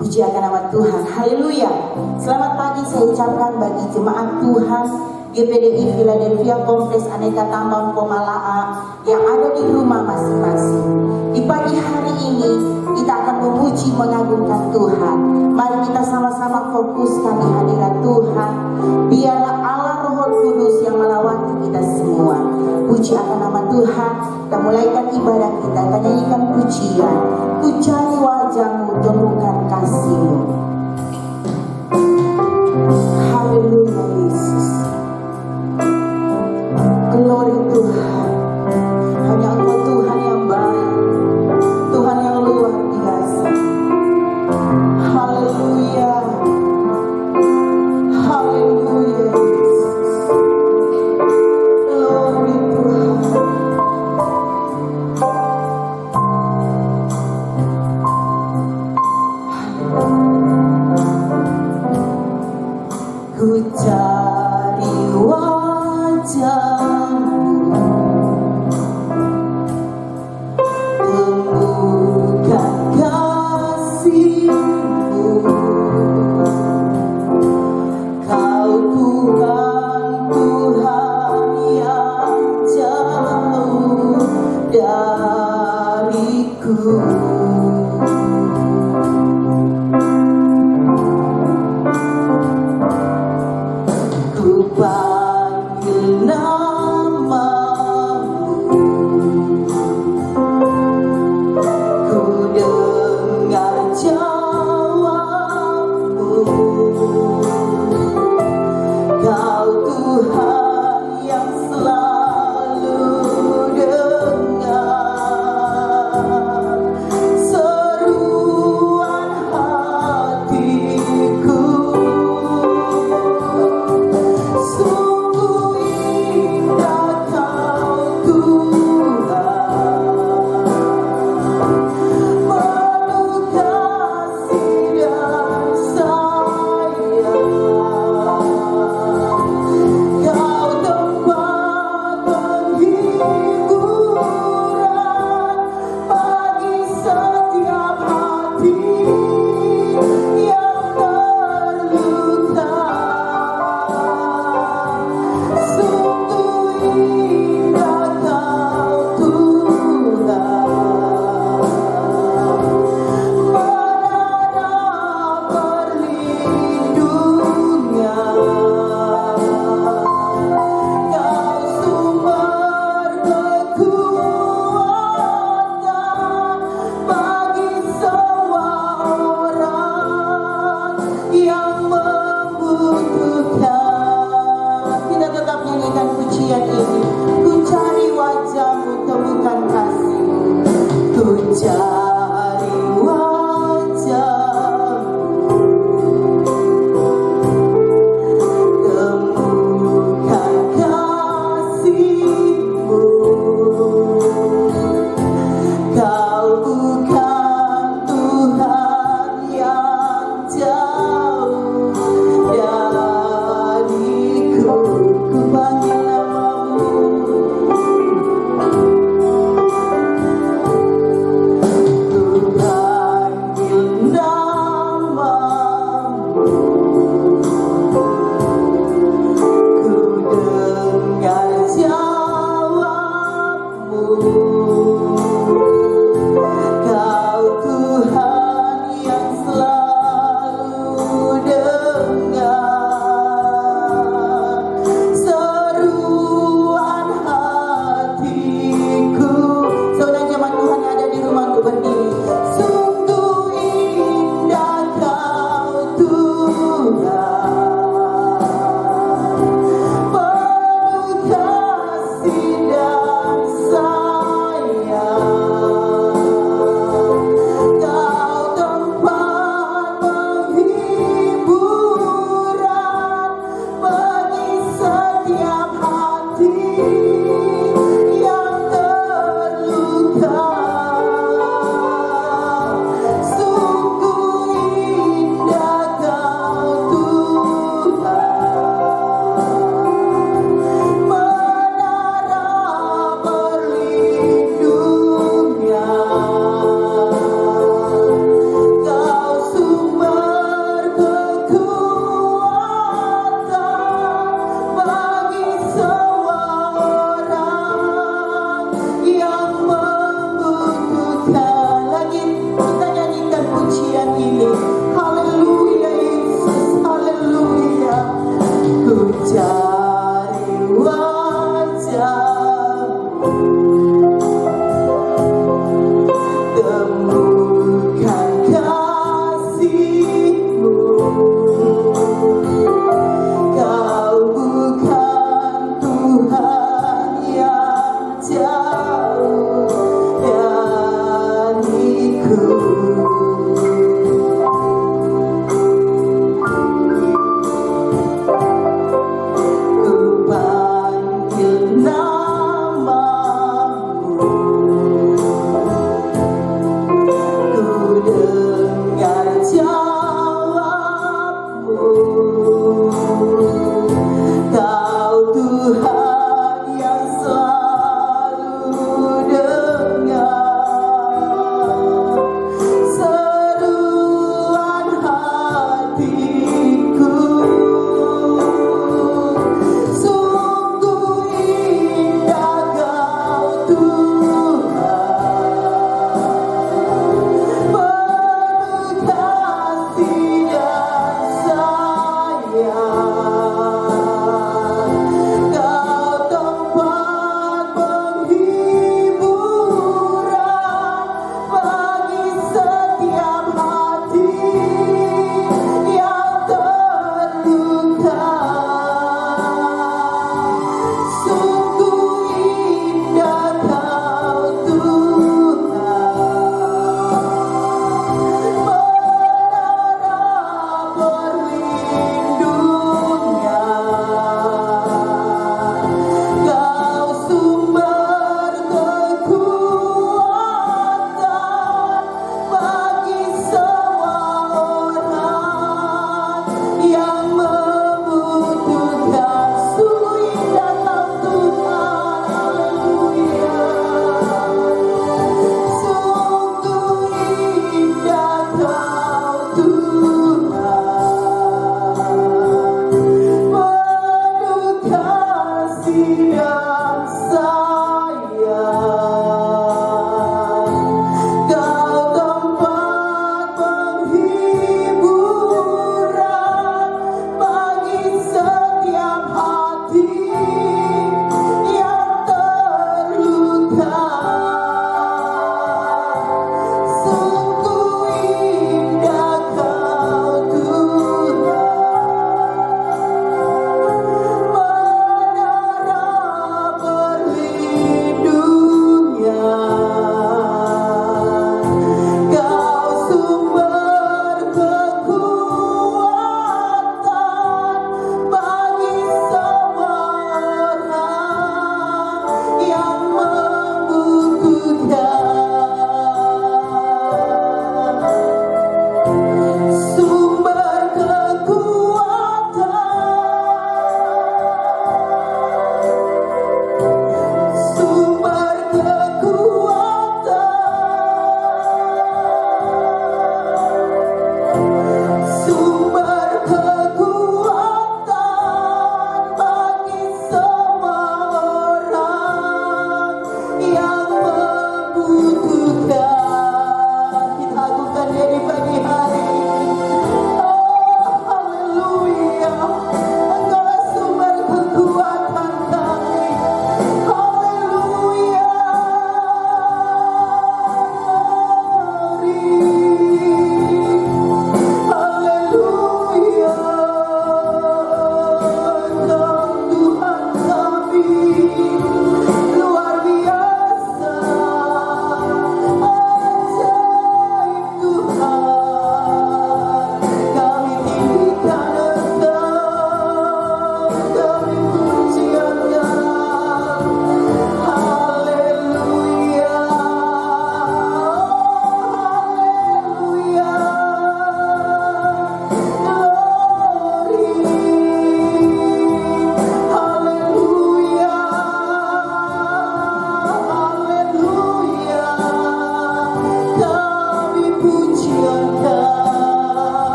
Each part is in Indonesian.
Puji akan nama Tuhan. Haleluya. Selamat pagi saya ucapkan bagi jemaat Tuhan GPDI Philadelphia Kompleks Aneka Tambang Pomalaa yang ada di rumah masing-masing. Di pagi hari ini kita akan memuji mengagungkan Tuhan. Mari kita sama-sama fokuskan di hadirat Tuhan. Biarlah Allah Roh Kudus yang melawati kita semua. Puji akan nama Tuhan. Kita mulaikan ibadah kita. Kita nyanyikan pujian. Ku cari wajahmu, temukan kasihmu. Haleluya Yesus. Glory Tuhan. Hanya Engkau Tuhan yang baik, Tuhan yang luar biasa. Haleluya. Haleluya Yesus. Glory Tuhan.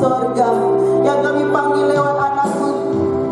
sorga yang kami panggil lewat anakmu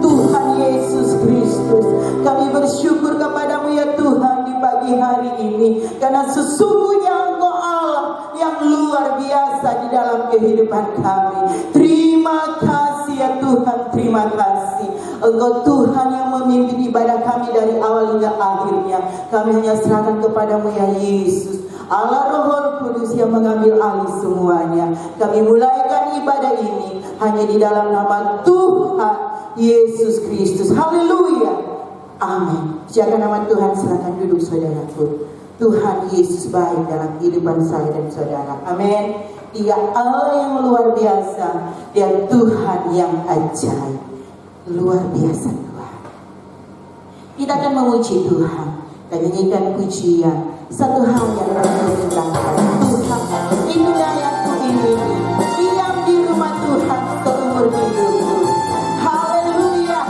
Tuhan Yesus Kristus. Kami bersyukur kepadamu ya Tuhan di pagi hari ini, karena sesungguhnya Engkau Allah yang luar biasa di dalam kehidupan kami. Terima kasih ya Tuhan, terima kasih. Engkau Tuhan yang memimpin ibadah kami dari awal hingga akhirnya. Kami hanya serahkan kepadamu ya Yesus, Allah Roh Kudus yang mengambil alih semuanya. Kami mulaikan ibadah ini hanya di dalam nama Tuhan Yesus Kristus. Haleluya. Amin. Jaga nama Tuhan, silakan duduk saudaraku. Tuhan Yesus baik dalam kehidupan saya dan saudara. Amin. Dia Allah yang luar biasa dan Tuhan yang ajaib. Luar biasa Tuhan. Kita akan memuji Tuhan dan nyanyikan pujian. Satu hal yang berkaitan Tuhan, inilah yang kuingini, diam di rumah Tuhan seumur hidupku. Haleluya.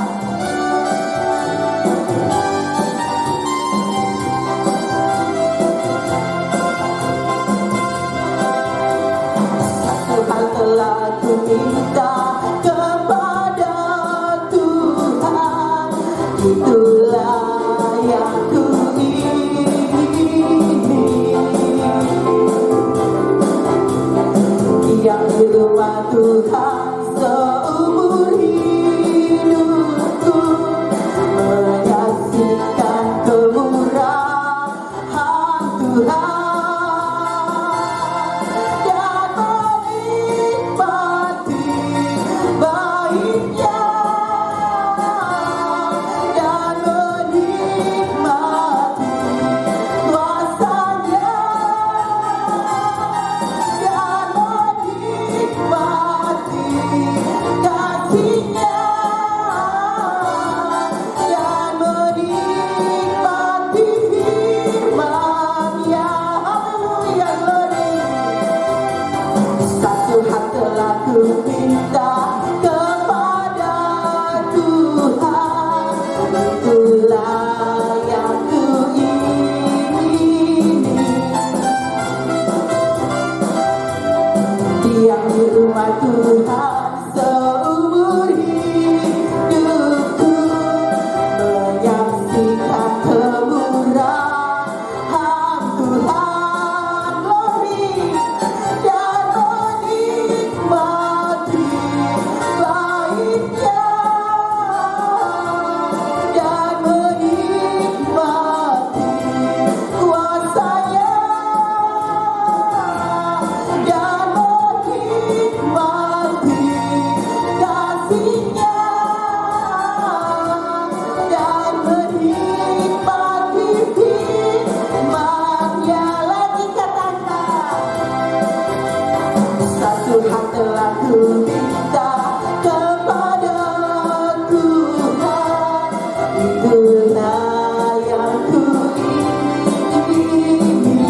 Satu hal telah ku minta kepada Tuhan, itulah yang ku yang di rumah Tuhan seumur hidupku, menyaksikan kemurahan Tuhan dan menikmati baiknya dan menikmati kuasanya dan menikmati kasihnya dan menikmati firman-Nya. Haleluya, glory. Satu hal telah ku minta kepada Tuhan, itulah yang ku ingini, diam di rumah Tuhan seumur hidupku, menyaksikan kemurahan Tuhan, glory, dan menikmati baiknya dan menikmati kuasanya dan menikmati kasihnya dan menikmati firman-Nya. Lagi katakan, satu hal telah ku minta kepada Tuhan, itulah yang ku ingini,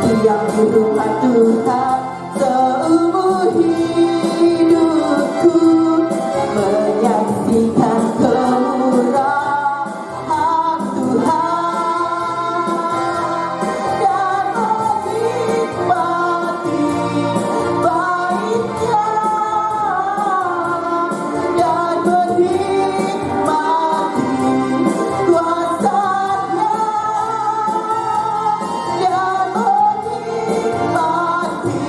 diam di rumah Tuhan seumur hidupku, menyaksikan kemurahan Tuhan dan menikmati baiknya dan menikmati kuasanya dan menikmati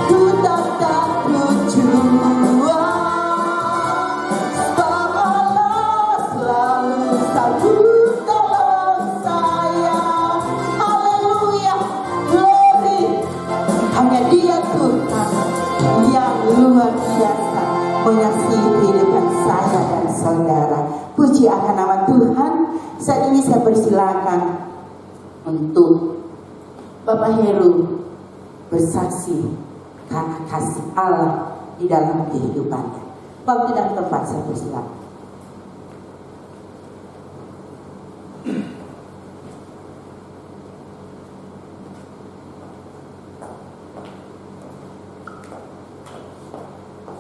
ku tetap berjuang. Sebab Allah selalu sanggup tolong saya. Haleluya, glory. Hanya Dia Tuhan yang luar biasa mengasihi kehidupan saya dan saudara. Puji akan nama Tuhan. Saat ini saya persilakan untuk Bapak Heru bersaksi karena kasih Allah di dalam kehidupannya. Waktu dan tempat saya persilakan.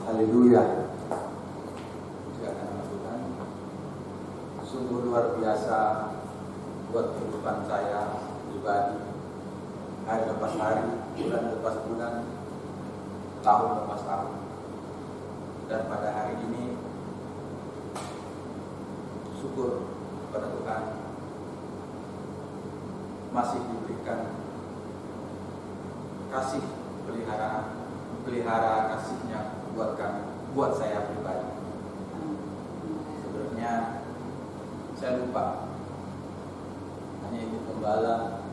Haleluya. Puji akan nama Tuhan. Sungguh luar biasa buat kehidupan saya pribadi. Hari lepas hari, bulan lepas bulan, tahun lepas tahun. Dan pada hari ini, syukur kepada Tuhan masih diberikan kasih pelihara kasihnya buat saya pribadi. Sebenarnya saya lupa, hanya ikut gembala,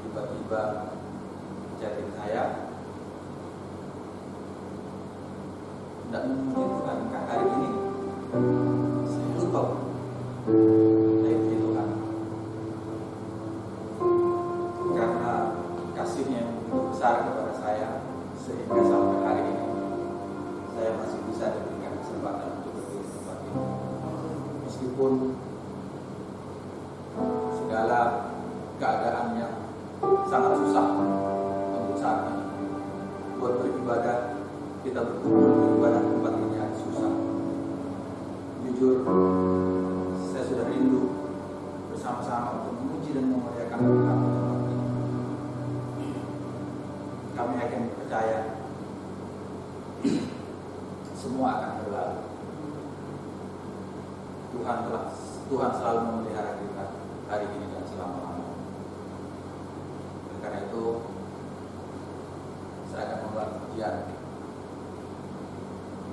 tiba-tiba chatting saya, tidak memungkinkan hari ini. Saya lupa, saya puji Tuhan karena kasihnya yang begitu besar kepada saya, sehingga sampai hari ini saya masih bisa diberikan kesempatan untuk berdiri di tempat ini. Meskipun segala keadaan yang sangat susah untuk saat ini, buat beribadah, kita beribadah di tempat ini yang susah. Jujur, saya sudah rindu bersama-sama untuk memuji dan memuliakan Tuhan di tempat ini. Kami yakin percaya semua akan berlalu. Tuhan selalu memelihara kita hari ini dan selama-lamanya. Karena itu saya akan membuat pujian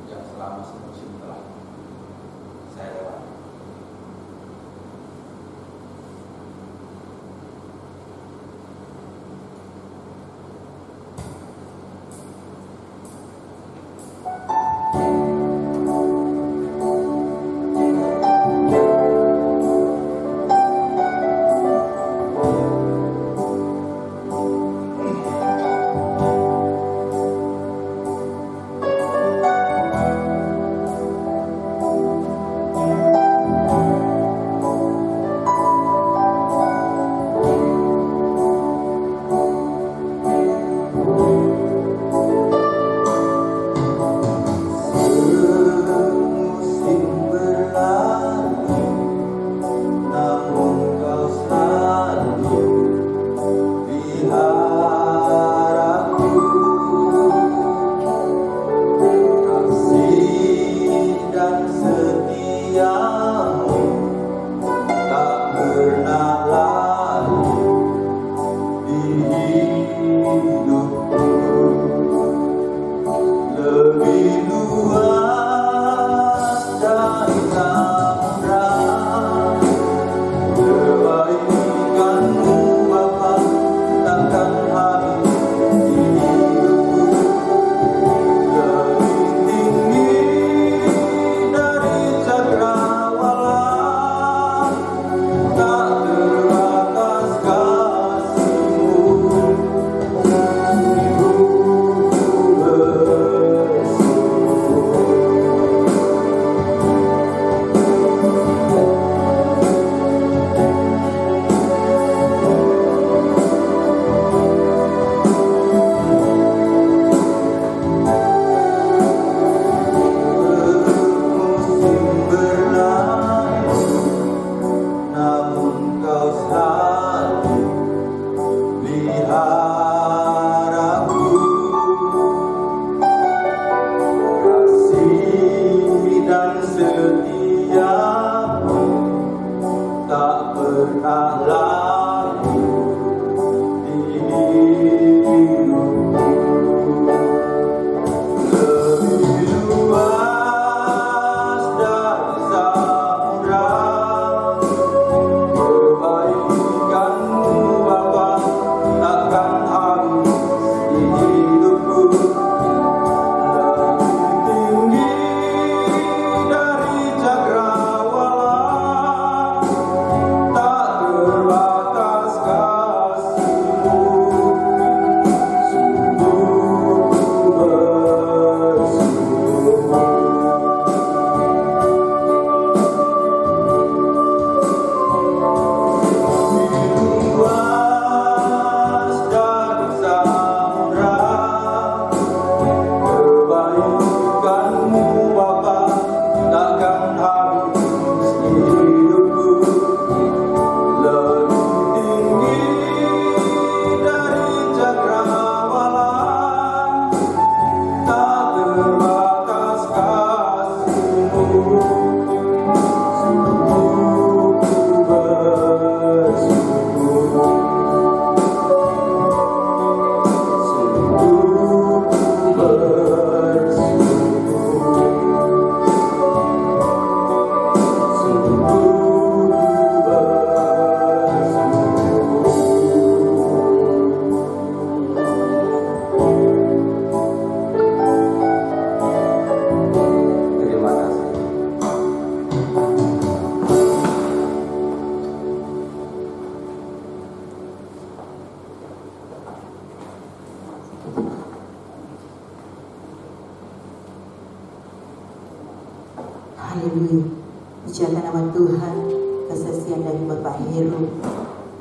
yang selama semusim telah saya lewati. Haleluya. Pujikan nama Tuhan, kesaksian dari Bapak Heru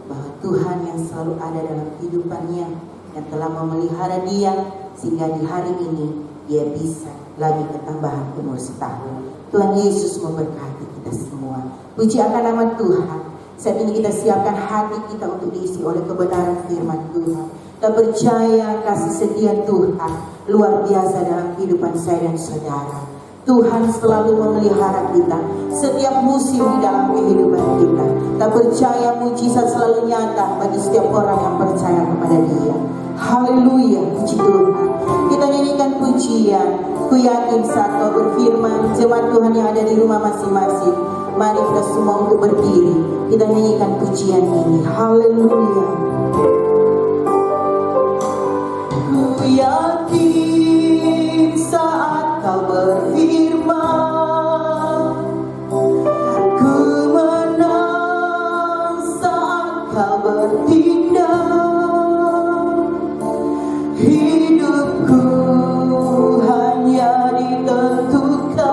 bahwa Tuhan yang selalu ada dalam kehidupannya, yang telah memelihara dia sehingga di hari ini dia bisa lagi ketambahan umur setahun. Tuhan Yesus memberkati kita semua. Puji akan nama Tuhan. Saat ini kita siapkan hati kita untuk diisi oleh kebenaran firman Tuhan. Kita percaya kasih setia Tuhan luar biasa dalam kehidupan saya dan saudara. Tuhan selalu memelihara kita setiap musim di dalam kehidupan kita. Kita percaya mujizat selalu nyata bagi setiap orang yang percaya kepada Dia. Haleluya, puji Tuhan. Kita nyanyikan pujian. Ku yakin saat Kau berfirman, jemaat Tuhan yang ada di rumah masing-masing, mari kita semua untuk berdiri. Kita nyanyikan pujian ini. Haleluya. Ku yakin saat Kau berfirman, ku menang saat Kau bertindak. Hidupku hanya ditentukan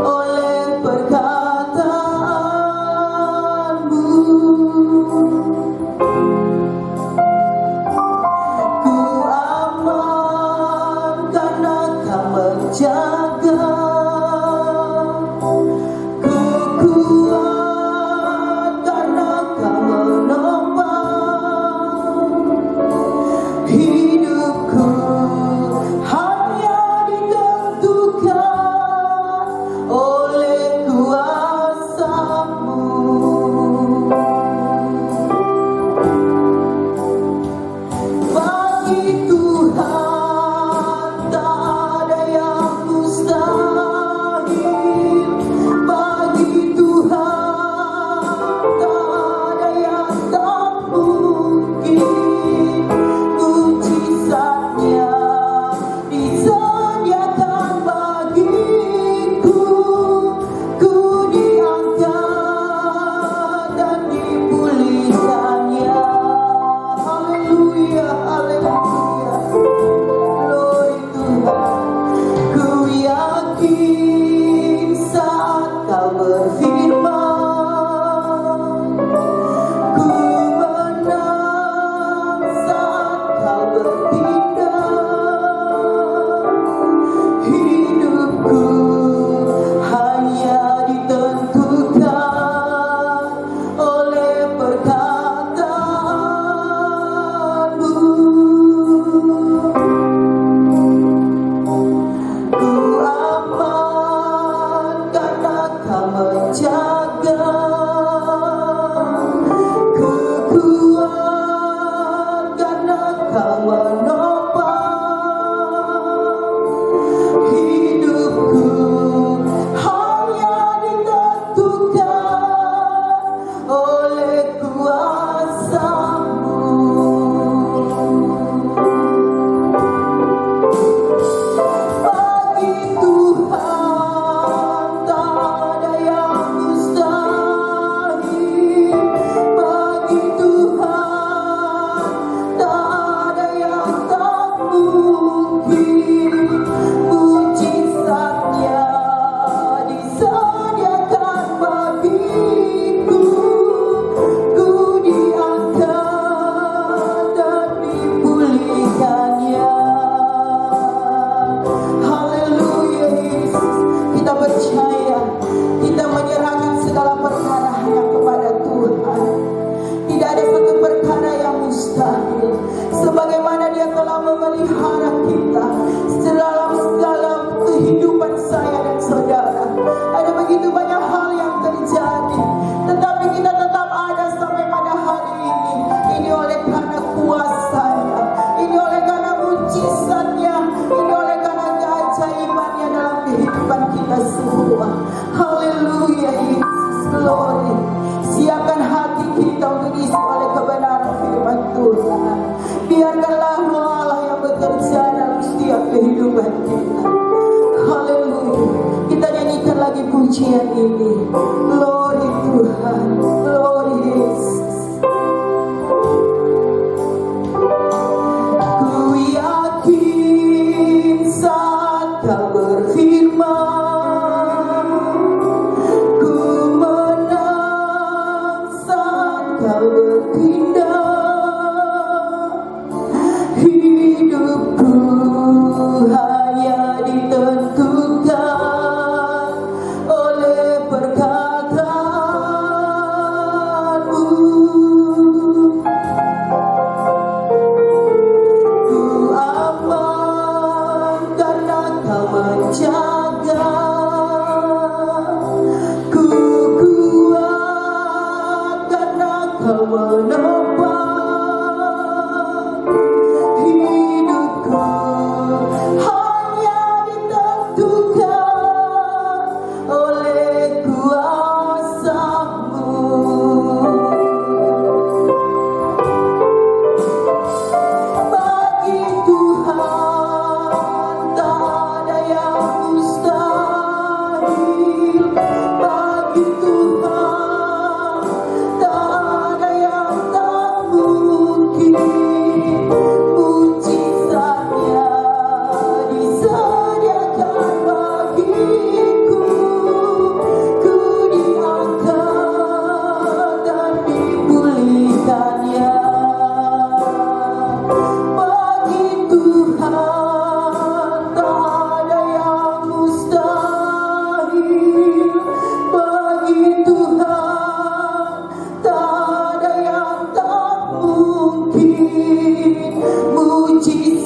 oleh perkataanmu. Ku aman karena Kau menjaga. Ku kuat karena Kau menopang. Hidupku hanya ditentukan oleh kuasa-Mu. Bagi Tuhan tak ada yang mustahil. Bagi Tuhan tak ada yang tak mungkin. Mujizatnya disediakan bagiku. Ku diangkat dan dipulihkannya. Haleluya, haleluya. Glory Tuhan. Ku yakin saat Kau berfirman, ku menang saat Kau bertindak. Hidupku hanya ditentukan oleh perkataanmu. Ku aman karena Kau menjaga. Ku kuat karena Kau menopang. Hidupku hanya ditentukan oleh kuasa-Mu. Bagi Tuhan tak ada yang mustahil. Bagi Tuhan tak ada yang tak mungkin. Mujizatnya disediakan bagiku. Ku diangkat dan dipulihkannya. Haleluya Yesus. Kita percaya, kita menyerahkan segala perkara hanya kepada Tuhan. Tidak ada satu perkara yang mustahil. Sebagaimana Dia telah memelihara kita dalam segala kehidupan saya dan saudara. Ada begitu banyak hal yang terjadi, tetapi kita tetap ada sampai pada hari ini. Ini oleh karena kuasa-Nya, ini oleh karena mujizat-Nya, ini oleh karena keajaiban-Nya dalam kehidupan kita semua. Haleluya Yesus, glory. Siapkan hati kita untuk diisi oleh kebenaran firman Tuhan. Biarkanlah Roh Allah yang bekerja dalam setiap kehidupan kita. Haleluya. Kita nyanyikan lagi pujian ini. Glory Tuhan, glory Yesus. Ku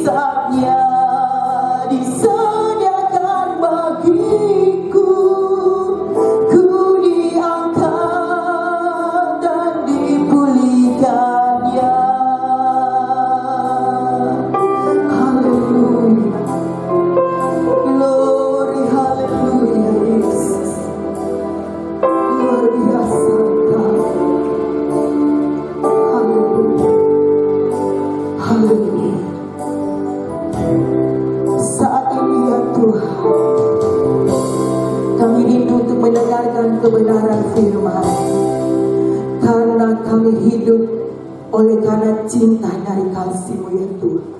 mujizatnya disediakan bagiku. Ku diangkat dan dipulihkannya. Haleluya. Glory, haleluya Yesus. Luar biasa Engkau. Haleluya. Haleluya. Saat ini ya Tuhan, kami rindu untuk mendengarkan kebenaran firman, karena kami hidup oleh karena cinta dari kasih-Mu ya Tuhan.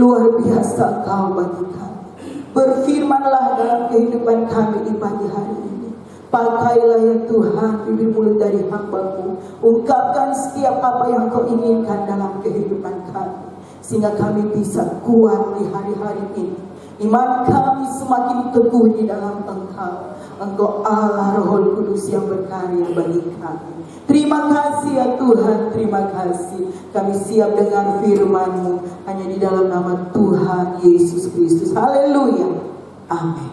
Luar biasa Engkau bagi kami. Berfirmanlah dalam kehidupan kami di pagi hari ini. Pakailah ya Tuhan bibir mulut dari hamba-Mu. Ungkapkan setiap apa yang Kau inginkan dalam kehidupan kami, sehingga kami bisa kuat di hari-hari ini. Iman kami semakin teguh di dalam Engkau. Engkau Allah Roh Kudus yang berkarya bagi kami. Terima kasih ya Tuhan, terima kasih. Kami siap dengar firman-Mu hanya di dalam nama Tuhan Yesus Kristus. Haleluya. Amin.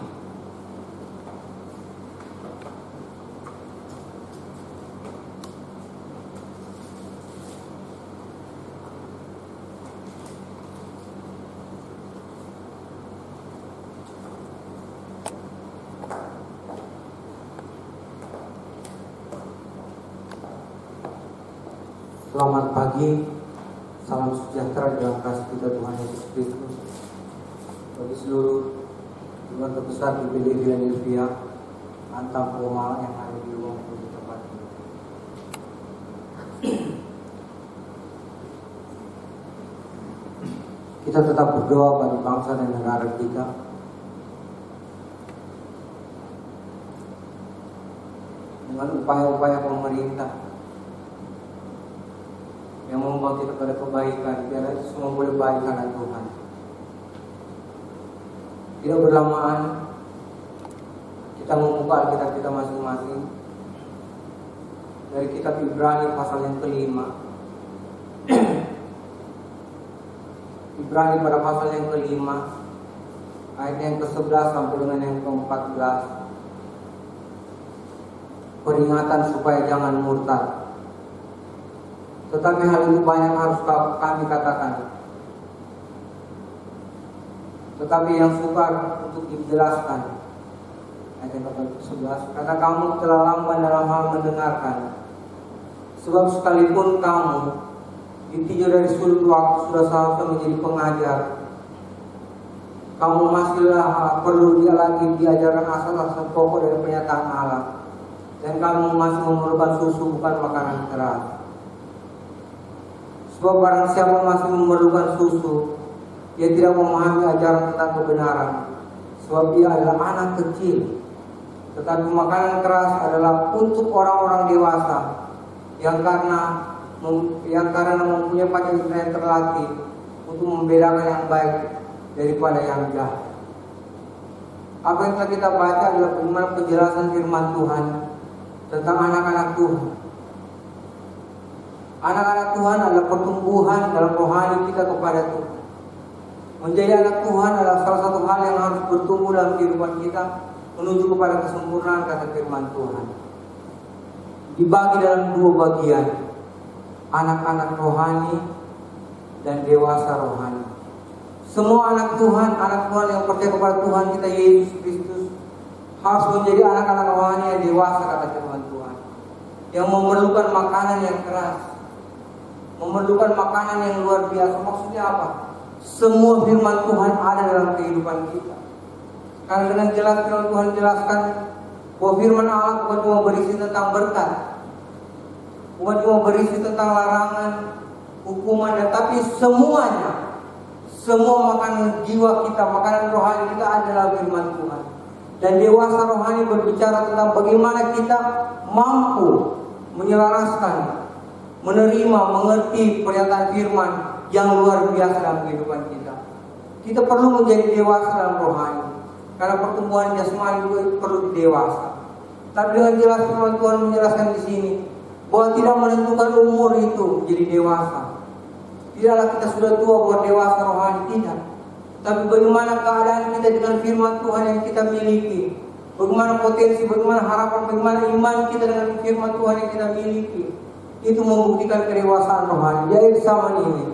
Selamat pagi, salam sejahtera dalam kasih kita Tuhan Yesus Kristus. Bagi seluruh keluarga besar di Philadelphia, Antam Pomala yang ada di ruang di tempat ini. Kita tetap berdoa bagi bangsa dan negara kita. Dengan upaya-upaya pemerintah yang membawa kita pada kebaikan, biar itu semua boleh baik karena Tuhan. Tidak berlamaan, kita membuka Alkitab kita masing-masing dari kitab Ibrani pasal yang kelima. Ibrani pada pasal yang kelima, ayat yang ke-11 sampai dengan yang ke-14. Peringatan supaya jangan murtad. Tetapi hal itu banyak harus kami katakan. Tetapi yang sukar untuk dijelaskan. Ayat yang ke-11, kata kamu telah lamban dalam hal mendengarkan. Sebab sekalipun kamu ditinjau dari sudut waktu sudah seharusnya menjadi pengajar, kamu masihlah perlu lagi diajarkan asal-asal pokok dari pernyataan Allah. Dan kamu masih memerlukan susu, bukan makanan keras. Sebab barang siapa masih memerlukan susu, dia tidak memahami ajaran tentang kebenaran, sebab dia adalah anak kecil. Tetapi makanan keras adalah untuk orang-orang dewasa yang karena mempunyai panca indera yang terlatih untuk membedakan yang baik daripada yang jahat. Apa yang telah kita baca adalah bagaimana penjelasan firman Tuhan tentang anak-anak Tuhan. Anak-anak Tuhan adalah pertumbuhan dalam rohani kita kepada Tuhan. Menjadi anak Tuhan adalah salah satu hal yang harus bertumbuh dalam kehidupan kita menuju kepada kesempurnaan, kata firman Tuhan. Dibagi dalam dua bagian, anak-anak rohani dan dewasa rohani. Semua anak Tuhan yang percaya kepada Tuhan kita Yesus Kristus harus menjadi anak-anak rohani yang dewasa, kata firman Tuhan, yang memerlukan makanan yang keras, memerlukan makanan yang luar biasa. Maksudnya apa? Semua firman Tuhan ada dalam kehidupan kita. Karena dengan jelas firman Tuhan jelaskan bahwa firman Allah bukan cuma berisi tentang berkat, bukan cuma berisi tentang larangan, hukuman, tapi semuanya, semua makanan jiwa kita, makanan rohani kita adalah firman Tuhan. Dan dewasa rohani berbicara tentang bagaimana kita mampu menyelaraskan, menerima, mengerti pernyataan firman yang luar biasa dalam kehidupan kita. Kita perlu menjadi dewasa dalam rohani, karena pertumbuhan jasmani juga perlu dewasa. Tapi dengan jelas firman Tuhan menjelaskan di sini bahwa tidak menentukan umur itu menjadi dewasa, Tidaklah kita sudah tua buat dewasa rohani, tidak. Tapi bagaimana keadaan kita dengan firman Tuhan yang kita miliki. Bagaimana potensi, bagaimana harapan, bagaimana iman kita dengan firman Tuhan yang kita miliki. Itu membuktikan kedewasaan rohani. Jadi zaman ini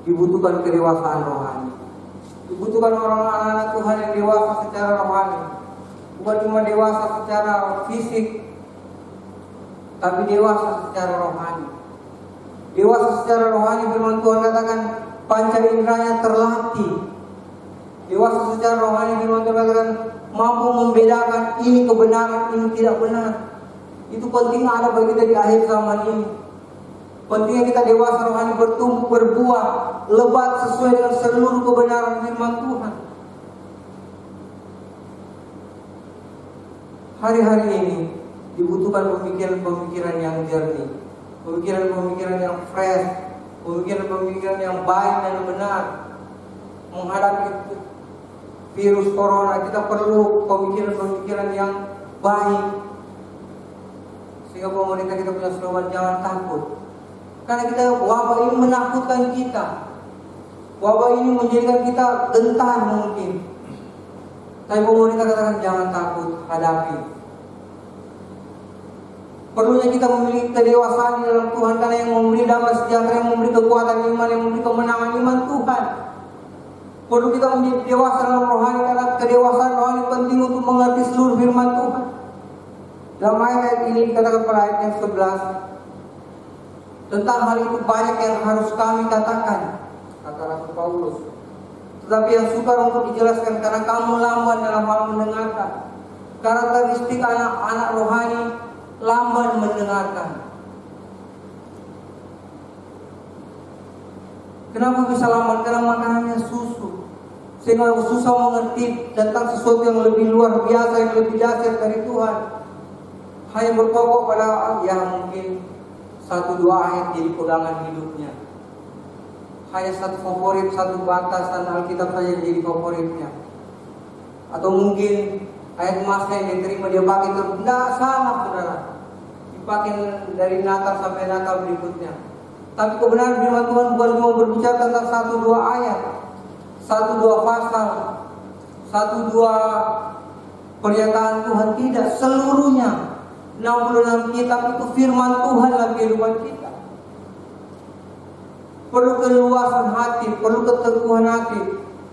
dibutuhkan kedewasaan rohani. Dibutuhkan orang anak Tuhan yang dewasa secara rohani. Bukan cuma dewasa secara fisik, tapi dewasa secara rohani. Dewasa secara rohani, firman Tuhan katakan panca inderanya terlatih. Dewasa secara rohani, firman Tuhan katakan mampu membedakan ini kebenaran, ini tidak benar. Itu penting ada bagi kita di akhir zaman ini. Pentingnya kita dewasa rohani, bertumbuh, berbuah, lebat sesuai dengan seluruh kebenaran firman Tuhan. Hari-hari ini dibutuhkan pemikiran-pemikiran yang jernih, pemikiran-pemikiran yang fresh, pemikiran-pemikiran yang baik dan benar. Menghadapi virus corona, kita perlu pemikiran-pemikiran yang baik. Sehingga pemerintah kita punya slogan jangan takut. Karena kita wabah ini menakutkan kita. Wabah ini menjadikan kita gentar mungkin. Tapi pemerintah katakan jangan takut, hadapi. Perlunya kita memiliki kedewasaan di dalam Tuhan, karena yang memberi damai sejahtera, yang memberi kekuatan iman, yang memberi kemenangan iman Tuhan. Perlu kita menjadi dewasa dalam rohani, karena kedewasaan rohani penting untuk mengerti seluruh firman Tuhan. Dalam ayat ini dikatakan pada ayat yang 11, tentang hal itu banyak yang harus kami katakan, kata Rasul Paulus. Tetapi yang sukar untuk dijelaskan karena kamu lamban dalam hal mendengarkan. Karakteristik anak-anak rohani lamban mendengarkan. Kenapa bisa lamban? Karena makanannya susu, sehingga susah mengerti tentang sesuatu yang lebih luar biasa, yang lebih dasar dari Tuhan. Hanya berpokok pada mungkin 1-2 ayat jadi pegangan hidupnya. Hanya satu favorit, satu batasan Alkitab saja jadi favoritnya. Atau mungkin ayat emasnya yang diterima dia pakai terus. Tidak salah saudara, dipakai dari Natal sampai Natal berikutnya. Tapi kebenaran firman Tuhan bukan cuma berbicara tentang 1-2 ayat, 1-2 pasal, 1-2 pernyataan Tuhan. Tidak, seluruhnya 66 kitab itu firman Tuhan dalam kehidupan kita. Perlu keluasan hati, perlu keteguhan hati,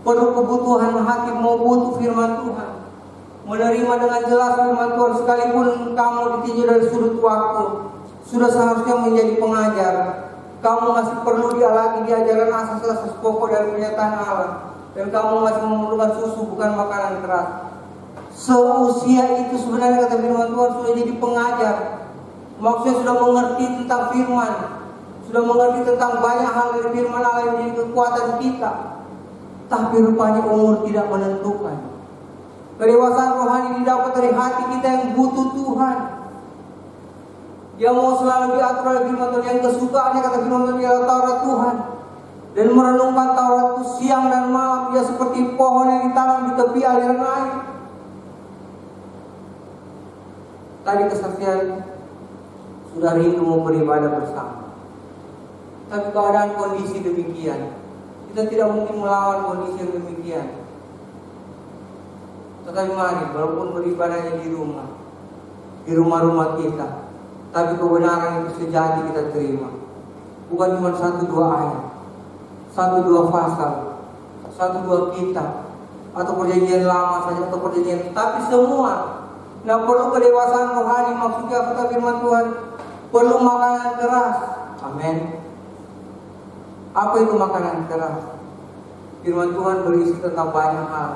perlu kebutuhan hati mau butuh firman Tuhan. Menerima dengan jelas firman Tuhan, sekalipun kamu ditinjau dari sudut waktu, sudah seharusnya menjadi pengajar. Kamu masih perlu diajarkan asas-asas pokok dari pernyataan Allah, dan kamu masih memerlukan susu bukan makanan keras. Seusia itu sebenarnya kata firman Tuhan sudah jadi pengajar. Maksudnya sudah mengerti tentang firman, sudah mengerti tentang banyak hal dari firman Allah yang menjadi kekuatan kita. Tapi rupanya umur tidak menentukan. Kedewasaan rohani didapat dari hati kita yang butuh Tuhan. Dia mau selalu diatur oleh firman Tuhan. Yang kesukaannya kata firman Tuhan ialah Taurat Tuhan, dan merenungkan Taurat itu siang dan malam. Dia seperti pohon yang ditanam di tepi aliran air. Tadi kesaksian sudah rindu mau beribadah bersama. Tapi keadaan kondisi demikian, kita tidak mungkin melawan kondisi yang demikian. Tetapi mari, walaupun beribadahnya di rumah-rumah kita, tapi kebenaran itu sejati kita terima. Bukan cuma 1-2 ayat, 1-2 pasal, 1-2 kitab, atau perjanjian lama saja, atau perjanjian, tapi semua. Nah, perlu kedewasaan rohani. Maksudnya kata firman Tuhan, perlu makanan keras. Amin. Apa itu makanan keras? Firman Tuhan berisi tentang banyak hal.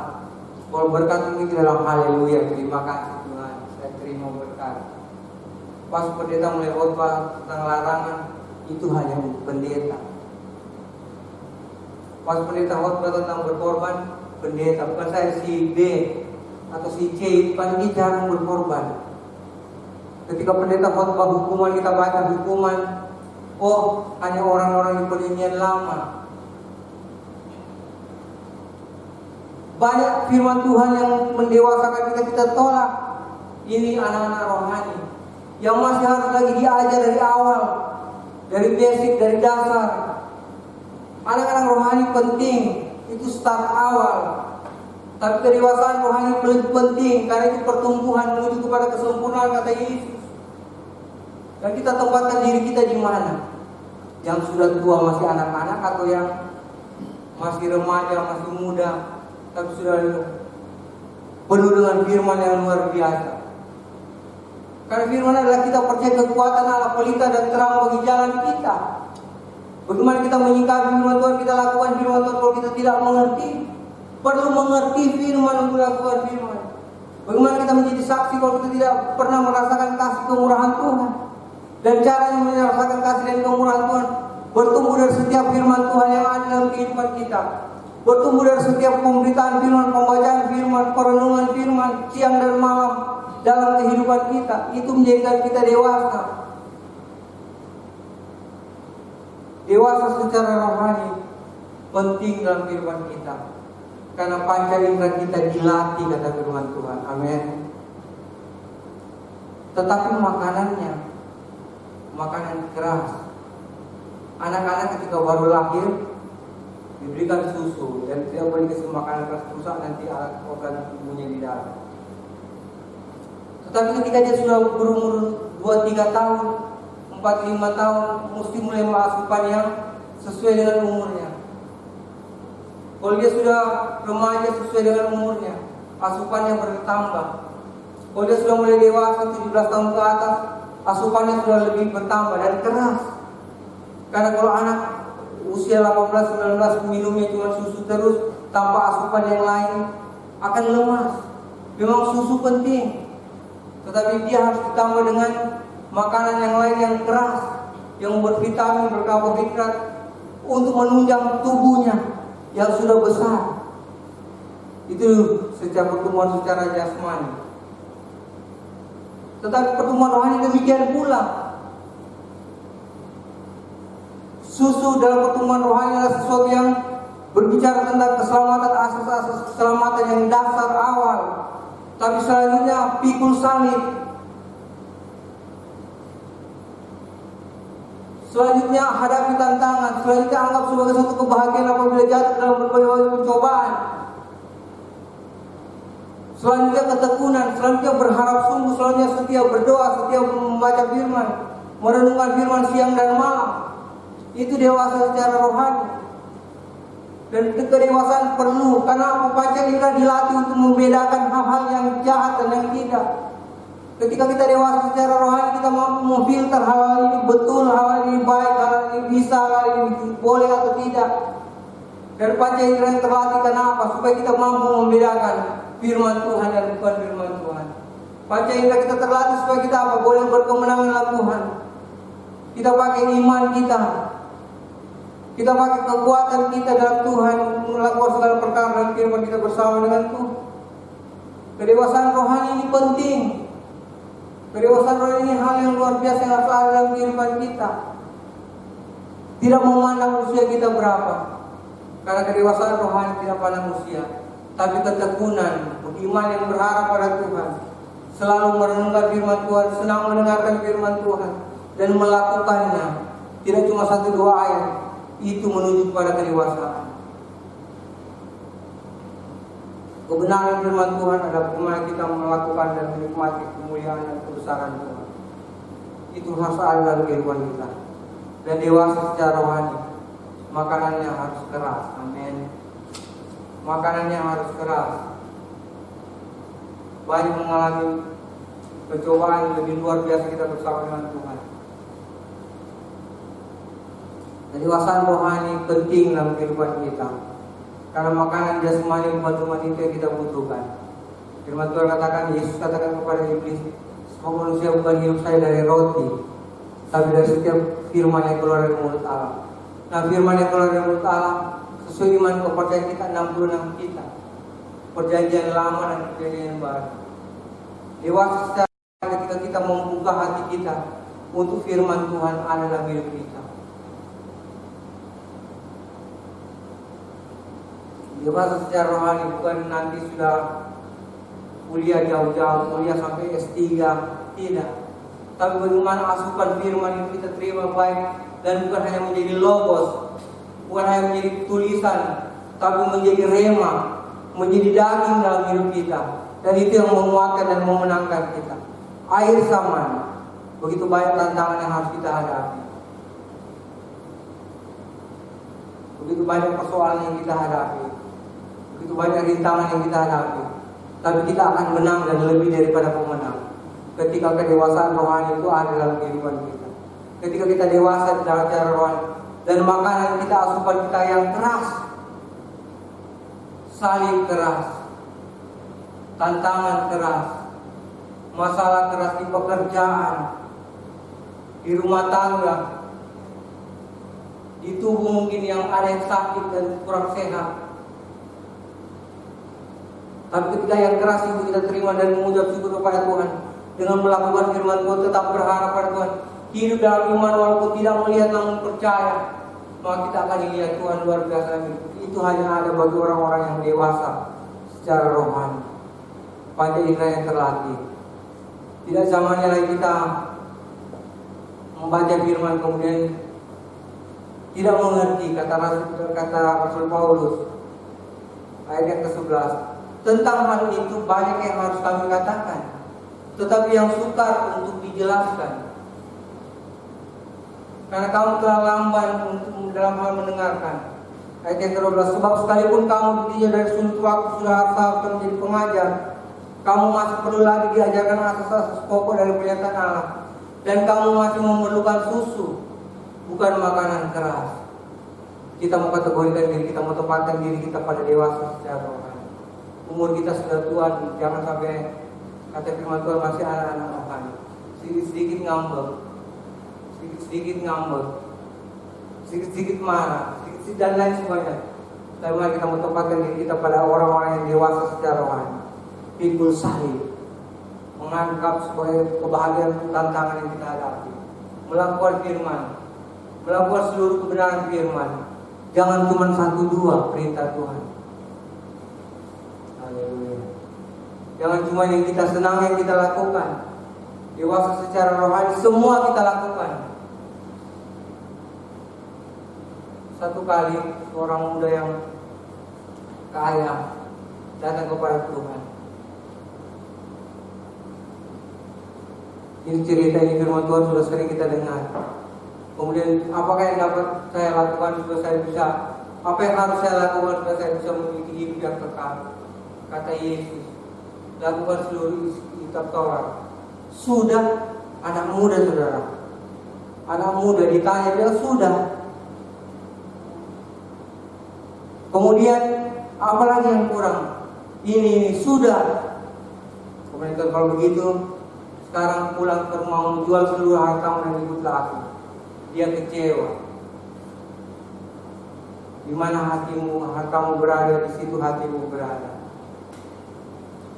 Kalau berkat ini dalam haleluya, terima kasih Tuhan, saya terima berkat. Pas pendeta mulai khotbah tentang larangan, itu hanya pendeta. Pas pendeta khotbah tentang berkorban, pendeta, bukan saya, si B atau si C, pasti jarang berkorban. Ketika pendeta khotbah hukuman, kita baca hukuman, oh hanya orang-orang di perjanjian lama. Banyak firman Tuhan yang mendewasakan kita tolak. Ini anak-anak rohani yang masih harus lagi diajar dari awal, dari basic, dari dasar. Anak-anak rohani penting, itu start awal. Tapi kedewasaan rohani lebih penting, karena itu pertumbuhan menuju kepada kesempurnaan kata Yesus. Dan kita tempatkan diri kita di mana? Yang sudah tua masih anak-anak, atau yang masih remaja, masih muda, tapi sudah penuh dengan firman yang luar biasa. Karena firman adalah kita percaya kekuatan Allah, pelita dan terang bagi jalan kita. Bagaimana kita menyikapi firman Tuhan, kita lakukan firman Tuhan kalau kita tidak mengerti. Perlu mengerti firman untuk lakukan firman. Bagaimana kita menjadi saksi kalau kita tidak pernah merasakan kasih kemurahan Tuhan. Dan caranya merasakan kasih dan kemurahan Tuhan, bertumbuh dari setiap firman Tuhan yang ada dalam kehidupan kita. Bertumbuh dari setiap pemberitaan firman, pembacaan firman, perenungan firman, siang dan malam dalam kehidupan kita. Itu menjadikan kita dewasa. Dewasa secara rohani penting dalam kehidupan kita. Karena panca indera kita dilatih, kata firman Tuhan. Amin. Tetapi makanannya makanan keras. Anak-anak ketika baru lahir diberikan susu, dan tidak boleh dikasih makanan keras, rusak nanti alat organ ibunya di dalam. Tetapi ketika dia sudah berumur 2-3 tahun, 4-5 tahun, mesti mulai asupan yang sesuai dengan umurnya. Kalau dia sudah remaja, sesuai dengan umurnya, asupannya bertambah. Kalau dia sudah mulai dewasa, 17 tahun ke atas, asupannya sudah lebih bertambah dan keras. Karena kalau anak usia 18-19 minumnya cuma susu terus tanpa asupan yang lain, akan lemas. Memang susu penting, tetapi dia harus ditambah dengan makanan yang lain yang keras, yang bervitamin, berkarbohidrat, untuk menunjang tubuhnya yang sudah besar. Itu secara pertumbuhan secara jasmani. Tetapi pertumbuhan rohani demikian pula. Susu dalam pertumbuhan rohani adalah sesuatu yang berbicara tentang keselamatan, asas-asas keselamatan yang dasar awal. Tapi selanjutnya pikul salib. Selanjutnya hadapi tantangan. Selanjutnya anggap sebagai satu kebahagiaan apabila jatuh dalam berbagai pencobaan. Selanjutnya ketekunan. Selanjutnya berharap sungguh. Selanjutnya setia berdoa, setia membaca firman, merenungkan firman siang dan malam. Itu dewasa secara rohani. Dan kedewasaan perlu, karena panca indera dilatih untuk membedakan hal-hal yang jahat dan yang tidak. Ketika kita dewasa secara rohani, kita mampu memfilter hal ini betul, hal ini baik, hal ini bisa, hal ini boleh atau tidak. Dan panca indera yang terlatih kenapa? Supaya kita mampu membedakan firman Tuhan dan bukan firman Tuhan. Panca indera kita terlatih supaya kita apa? Boleh berkemenangan dalam Tuhan. Kita pakai iman kita. Kita pakai kekuatan kita dalam Tuhan melakukan segala perkara dalam firman kita bersama dengan Tuhan. Kedewasaan rohani ini penting. Kedewasaan rohani ini hal yang luar biasa yang harus ada dalam kehidupan kita. Tidak memandang usia kita berapa. Karena kedewasaan rohani tidak pandang usia, tapi ketekunan, beriman yang berharap pada Tuhan, selalu merenungkan firman Tuhan, senang mendengarkan firman Tuhan, dan melakukannya. Tidak cuma 1-2 ayat. Itu menuju kepada kedewasaan. Kebenaran firman Tuhan adalah bagaimana kita melakukan dan menikmati kemuliaan dan kebesaran Tuhan. Itu harus ada dalam kehidupan kita. Dan dewasa secara rohani, makanannya harus keras. Amin. Makanannya harus keras. Banyak mengalami pencobaan lebih luar biasa kita bersama dengan Tuhan. Kedewasaan rohani penting dalam kehidupan kita. Karena makanan jasmani bukan cuma itu yang kita butuhkan. Firman Tuhan katakan, Yesus katakan kepada iblis, semua manusia bukan hidup saya dari roti, tapi dari setiap firman yang keluar dari mulut Allah. Nah, firman yang keluar dari mulut Allah sesuai iman kepercayaan kita 66 kita. Perjanjian lama dan perjanjian baru. Dewasa secara ketika kita membuka hati kita untuk firman Tuhan ada dalam hidup kita. Dewasa secara rohani bukan nanti sudah kuliah jauh-jauh, kuliah sampai S3, tidak. Tapi bagaimana asupan firman yang kita terima baik, dan bukan hanya menjadi logos, bukan hanya menjadi tulisan, tapi menjadi rema, menjadi daging dalam hidup kita. Dan itu yang menguatkan dan memenangkan kita. Air zaman, begitu banyak tantangan yang harus kita hadapi. Begitu banyak persoalan yang kita hadapi. Begitu banyak rintangan yang kita hadapi. Tapi kita akan menang dan lebih daripada pemenang ketika kedewasaan rohani itu ada dalam kehidupan kita. Ketika kita dewasa dalam cara rohani, dan makanan kita, asupan kita yang keras, salib keras, tantangan keras, masalah keras di pekerjaan, di rumah tangga, di tubuh mungkin yang ada yang sakit dan kurang sehat. Tapi ketika yang keras itu kita terima dan mengucap syukur kepada Tuhan, dengan melakukan firman Tuhan, tetap berharap pada Tuhan, hidup dalam iman walaupun tidak melihat namun percaya, maka kita akan dilihat Tuhan luar biasa. Itu hanya ada bagi orang-orang yang dewasa secara rohani, panca indera yang terlatih. Tidak zamannya lagi kita membaca firman kemudian tidak mengerti kata Rasul Paulus ayat yang ke-11. Tentang hal itu banyak yang harus kami katakan, tetapi yang sukar untuk dijelaskan, karena kamu telah lamban untuk dalam hal mendengarkan. Ayat yang ke-12, sebab sekalipun kamu ditinjau dari sudut waktu sudah harus menjadi pengajar, kamu masih perlu lagi diajarkan asas-asas pokok dari perkataan Allah, dan kamu masih memerlukan susu, bukan makanan keras. Kita mau kategorikan diri kita, mau tempatkan diri kita pada dewasa secara rohani. Umur kita sudah tua, jangan sampai kata firman Tuhan masih anak-anak rohani. Sedikit-sedikit ngambek, sedikit-sedikit marah, sedikit dan lain sebagainya. Tapi mari kita menempatkan diri kita pada orang-orang yang dewasa secara rohani. Pikul salib, menganggap sebagai kebahagiaan tantangan yang kita hadapi, melakukan firman, melakukan seluruh kebenaran firman. Jangan cuma 1-2 perintah Tuhan. Haleluya. Jangan cuma yang kita senang yang kita lakukan. Dewasa secara rohani semua kita lakukan. Satu kali seorang muda yang kaya datang kepada Tuhan. Ini cerita ini firman Tuhan sudah sering kita dengar. Kemudian apakah yang dapat saya lakukan supaya saya bisa, apa yang harus saya lakukan supaya saya bisa memiliki hidup yang kekal? Kata Yesus, lakukan seluruh kitab Taurat. Sudah, anak muda saudara. Anak muda ditanya, dia sudah. Kemudian apalagi yang kurang? Ini sudah. Kemudian kalau begitu, sekarang pulang ke rumah, menjual seluruh hartamu dan ikutlah aku. Dia kecewa. Di mana hatimu, hartamu berada, di situ hatimu berada.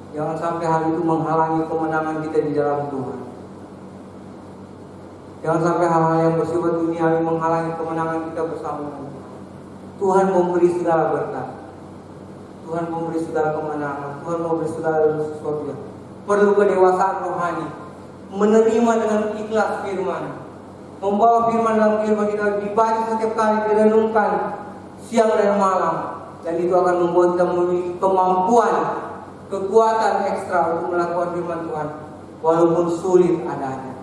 Jangan sampai hal itu menghalangi kemenangan kita di dalam Tuhan. Jangan sampai hal-hal yang bersifat duniawi menghalangi kemenangan kita bersama dengan Tuhan. Tuhan memberi segala berkat. Tuhan memberi segala kemenangan. Tuhan memberi segala sesuatu. Perlu kedewasaan rohani, menerima dengan ikhlas firman, membawa firman dalam firman kita dibaca setiap kali, direnungkan siang dan malam, dan itu akan membuat kita memiliki kemampuan, kekuatan ekstra untuk melakukan firman Tuhan walaupun sulit adanya.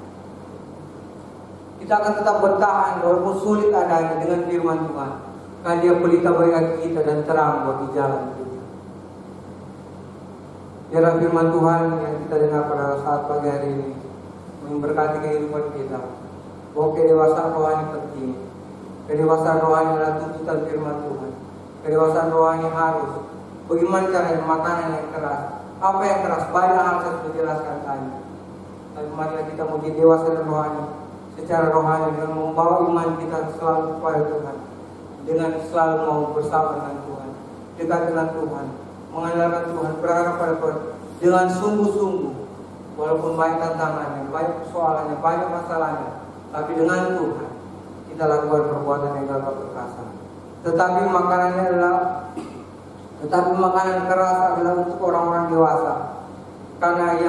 Kita akan tetap bertahan walaupun sulit adanya dengan firman Tuhan, karena Dia pelita bagi kita dan terang bagi jalan kita. Biarlah firman Tuhan yang kita dengar pada saat pagi hari ini memberkati kehidupan kita. Bahwa kedewasaan rohani penting. Kedewasaan rohani adalah tuntutan firman Tuhan. Kedewasaan rohani harus. Bagaimana caranya? Makanan yang keras. Apa yang keras? Banyak hal saya sudah jelaskan tadi. Tapi marilah kita menjadi dewasa dan rohani. Secara rohani dengan membawa iman kita selalu kepada Tuhan. Dengan selalu mau bersama dengan Tuhan. Dekat dengan Tuhan. Mengandalkan Tuhan. Berharap pada Tuhan. Dengan sungguh-sungguh. Walaupun banyak tantangannya, banyak persoalannya, banyak masalahnya. Tapi dengan Tuhan kita lakukan perbuatan yang gagah perkasa. Tetapi makanan keras adalah untuk orang-orang dewasa. Karena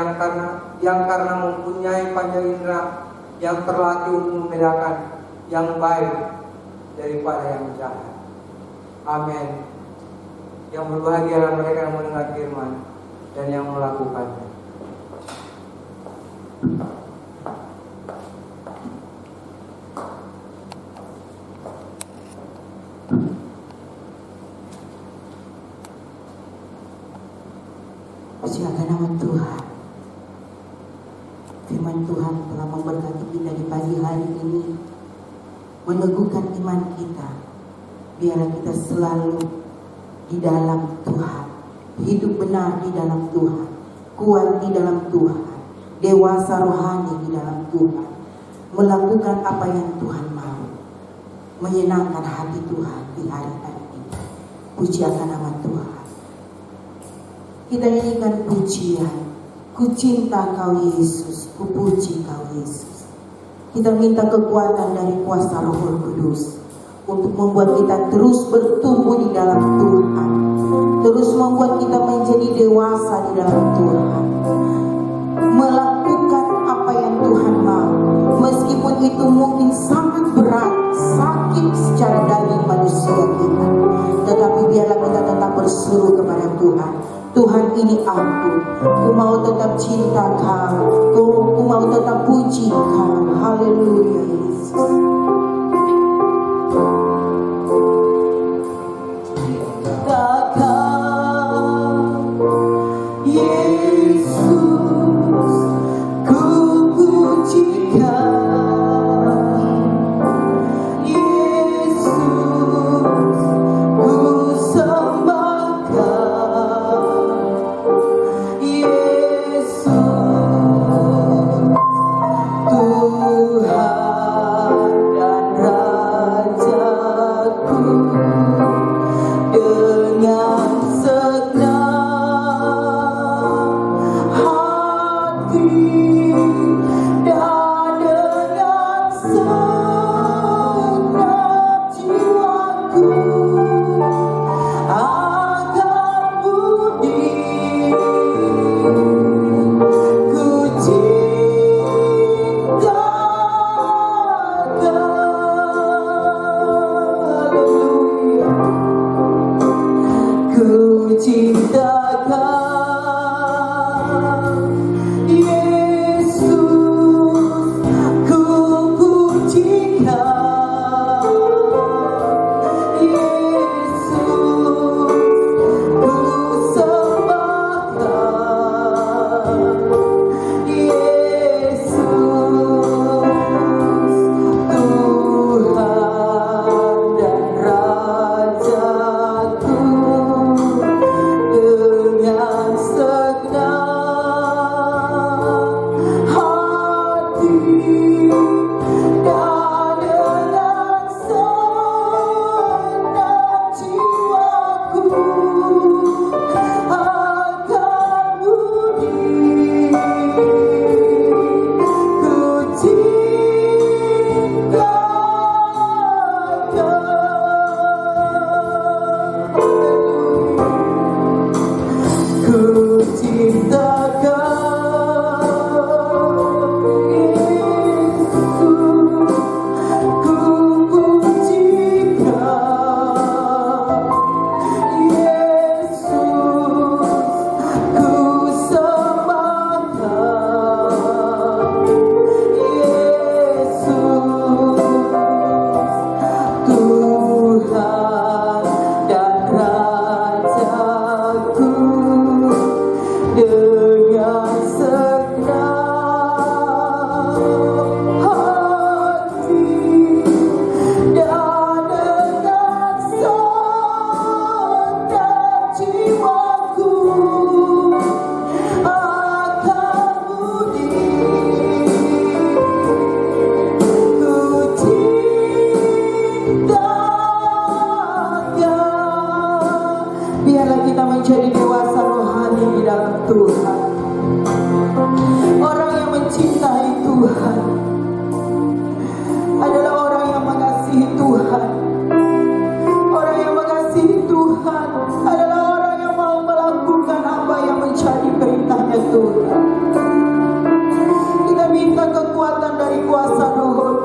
mempunyai panca indera yang terlatih untuk membedakan yang baik daripada yang jahat. Amin. Yang berbahagialah mereka yang mendengar firman dan yang melakukannya. Pujilah nama Tuhan. Firman Tuhan telah memberkati kita di pagi hari ini, meneguhkan iman kita. Biarlah kita selalu di dalam Tuhan, hidup benar di dalam Tuhan, kuat di dalam Tuhan, dewasa rohani di dalam Tuhan, melakukan apa yang Tuhan mau, menyenangkan hati Tuhan di hari-hari ini. Puji akan nama Tuhan. Kita nyanyikan pujian, ku cinta kau Yesus, ku puji kau Yesus. Kita minta kekuatan dari kuasa Roh Kudus untuk membuat kita terus bertumbuh di dalam Tuhan, terus membuat kita menjadi dewasa di dalam Tuhan, melakukan apa yang Tuhan mau, meskipun itu mungkin sangat berat, sakit secara daging manusia kita, tetapi biarlah kita tetap berseru kepada Tuhan. Tuhan, ini aku mau tetap cinta kau, aku mau tetap puji kau. Haleluya Yesus.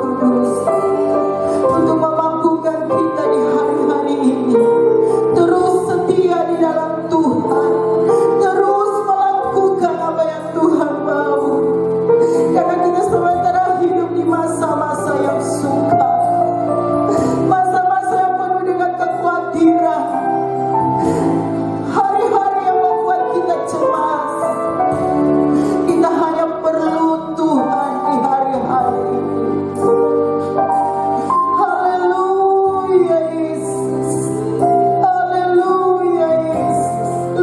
Kudus untuk memampukan kita di hari-hari ini dalam Tuhan, terus melakukan apa yang Tuhan mau. Karena kita sementara hidup di masa-masa yang sukar, masa-masa yang penuh dengan kekhawatiran, hari-hari yang membuat kita cemas. Kita hanya perlu Tuhan di hari-hari ini. Haleluya Yesus, haleluya Yesus.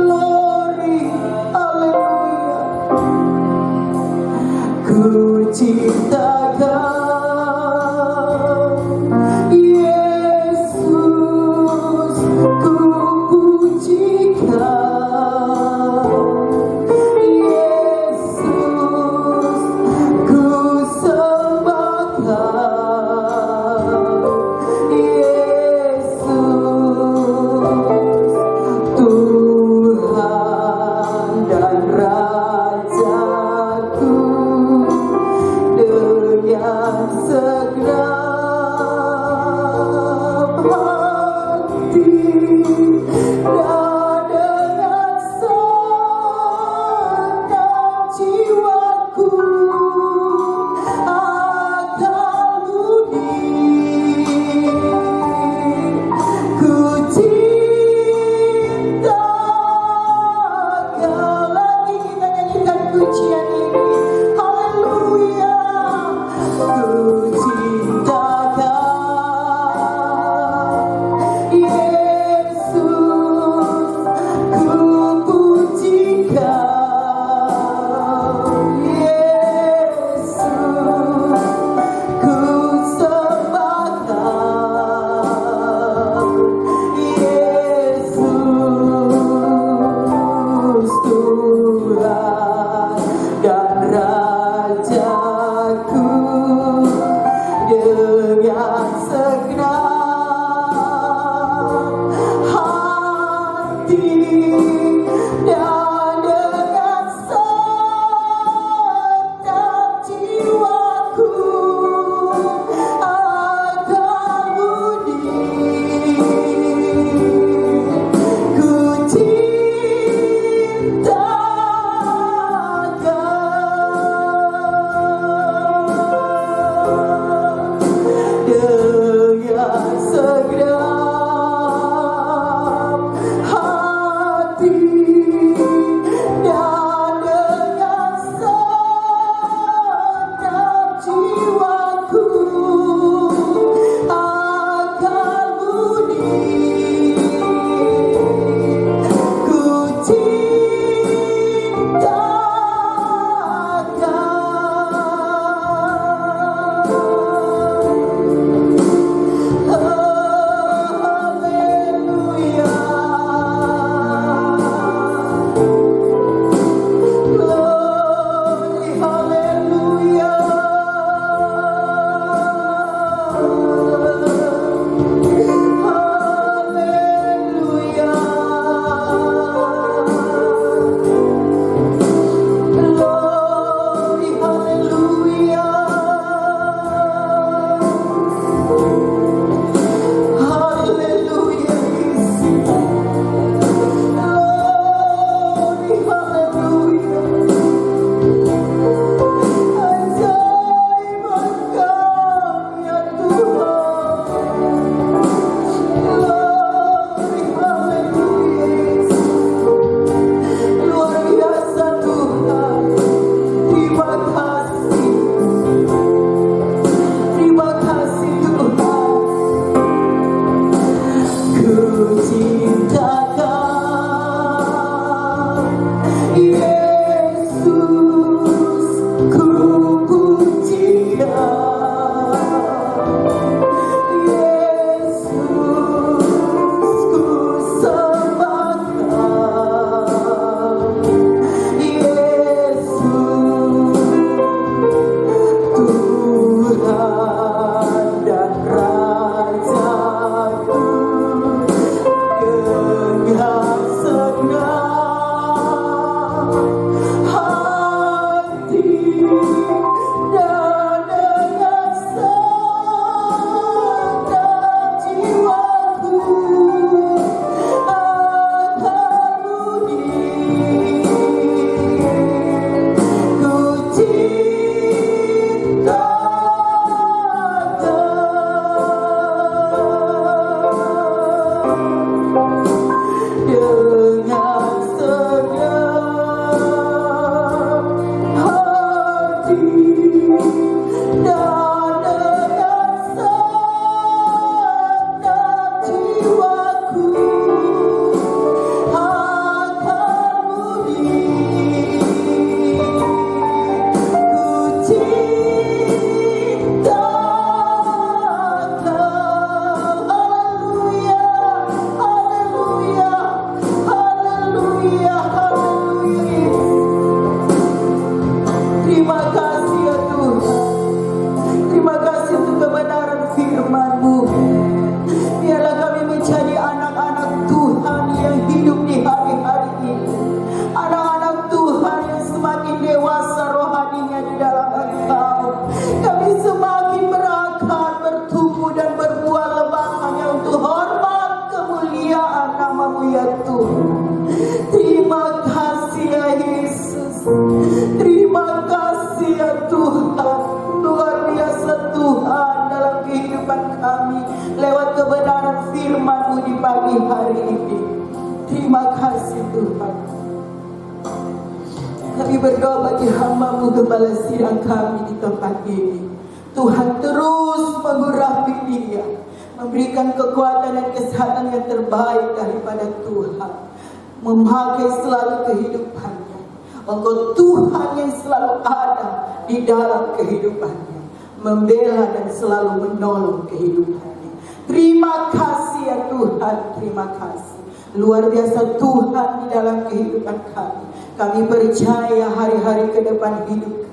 Terima kasih Tuhan. Kami berdoa bagi hamba-Mu gembala sidang kami di tempat ini. Tuhan terus mengurapi dia, memberikan kekuatan dan kesehatan yang terbaik daripada Tuhan, memakai selalu kehidupannya. Engkau Tuhan yang selalu ada di dalam kehidupannya, membela dan selalu menolong kehidupannya. Terima kasih ya Tuhan, terima kasih. Luar biasa Tuhan di dalam kehidupan kami. Kami percaya hari-hari ke depan hidup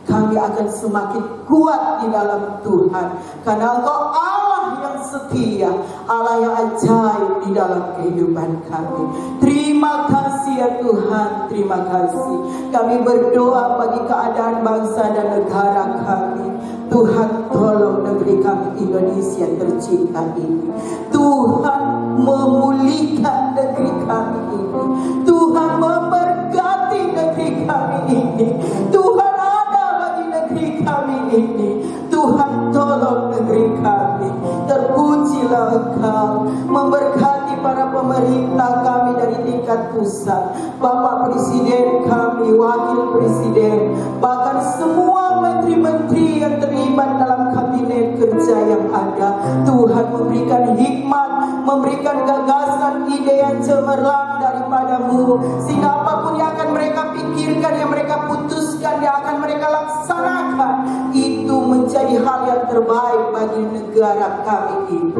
kami akan semakin kuat di dalam Tuhan. Karena Engkau Allah yang setia, Allah yang ajaib di dalam kehidupan kami. Terima kasih ya Tuhan, terima kasih. Kami berdoa bagi keadaan bangsa dan negara kami. Tuhan tolong negeri kami Indonesia tercinta ini. Tuhan memulihkan negeri kami ini. Tuhan memberkati negeri kami ini. Tuhan ada bagi negeri kami ini. Tuhan tolong negeri kami. Terpujilah Engkau, memberkati para pemerintah kami dari tingkat pusat, Bapak Presiden kami, Wakil Presiden, bahkan semua menteri-menteri yang terlibat dalam kabinet kerja yang ada. Tuhan memberikan hikmat, memberikan gagasan, ide yang cemerlang daripada-Mu, sehingga apapun yang akan mereka pikirkan, yang mereka putuskan, yang akan mereka laksanakan, itu menjadi hal yang terbaik bagi negara kami ini.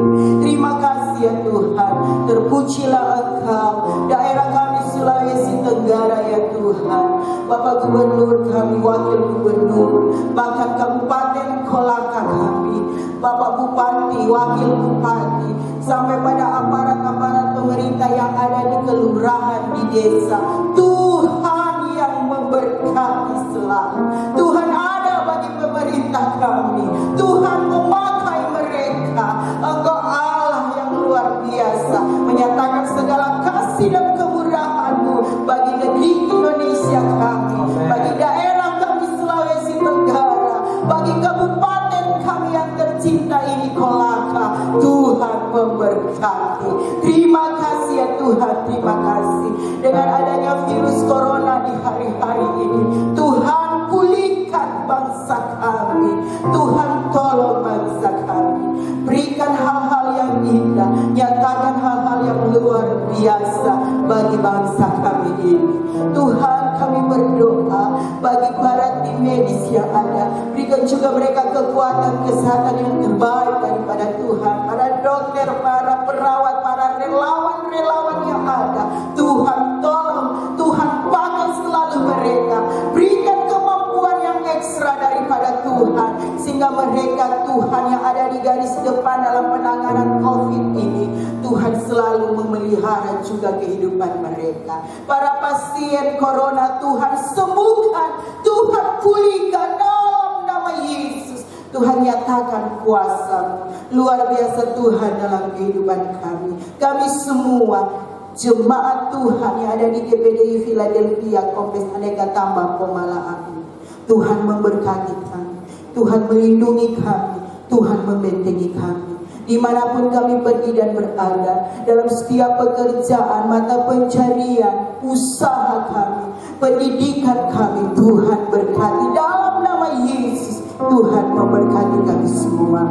Terima kasih ya Tuhan. Terpujilah Engkau, daerah kami Sulawesi Tenggara ya Tuhan, Bapak Gubernur kami, Wakil Gubernur, bahkan Kabupaten Kolaka kami, Bapak Bupati, Wakil Bupati, sampai pada aparat-aparat pemerintah yang ada di kelurahan, di desa. Tuhan yang memberkati selalu. Tuhan ada bagi pemerintah kami. Tuhan memakai mereka. Engkau Allah yang luar biasa, menyatakan segala kasih dan kemurahan-Mu bagi negeri Indonesia kami, bagi daerah kami Sulawesi Tenggara, bagi kabupaten kami yang tercinta ini Kolaka. Tuhan memberkati. Terima kasih ya Tuhan, terima kasih. Dengan adanya virus corona di hari-hari ini, Tuhan pulihkan bangsa kami. Tuhan tolong bangsa kami. Berikan hal-hal yang indah, nyatakan hal-hal yang luar biasa bagi bangsa kami ini. Tuhan, kami berdoa bagi para tim medis yang ada. Berikan juga mereka kekuatan, kesehatan yang terbaik daripada Tuhan. Para dokter, para perawat, para relawan-relawan yang ada. Tuhan tolong, Tuhan pakai selalu mereka. Berikan kemampuan yang ekstra daripada Tuhan, sehingga mereka Tuhan yang ada di garis depan dalam penanganan COVID ini, Tuhan selalu memelihara juga kehidupan mereka. Para pasien corona Tuhan sembuhkan, Tuhan pulihkan dalam nama Yesus. Tuhan nyatakan kuasa luar biasa Tuhan dalam kehidupan kami. Kami semua jemaat Tuhan yang ada di GPDI Philadelphia Kompleks Aneka Tambang Pomalaan, Tuhan memberkati kami, Tuhan melindungi kami, Tuhan membentengi kami. Dimanapun kami pergi dan berada, dalam setiap pekerjaan, mata pencarian, usaha kami, pendidikan kami, Tuhan berkati dalam nama Yesus. Tuhan memberkati kami semua,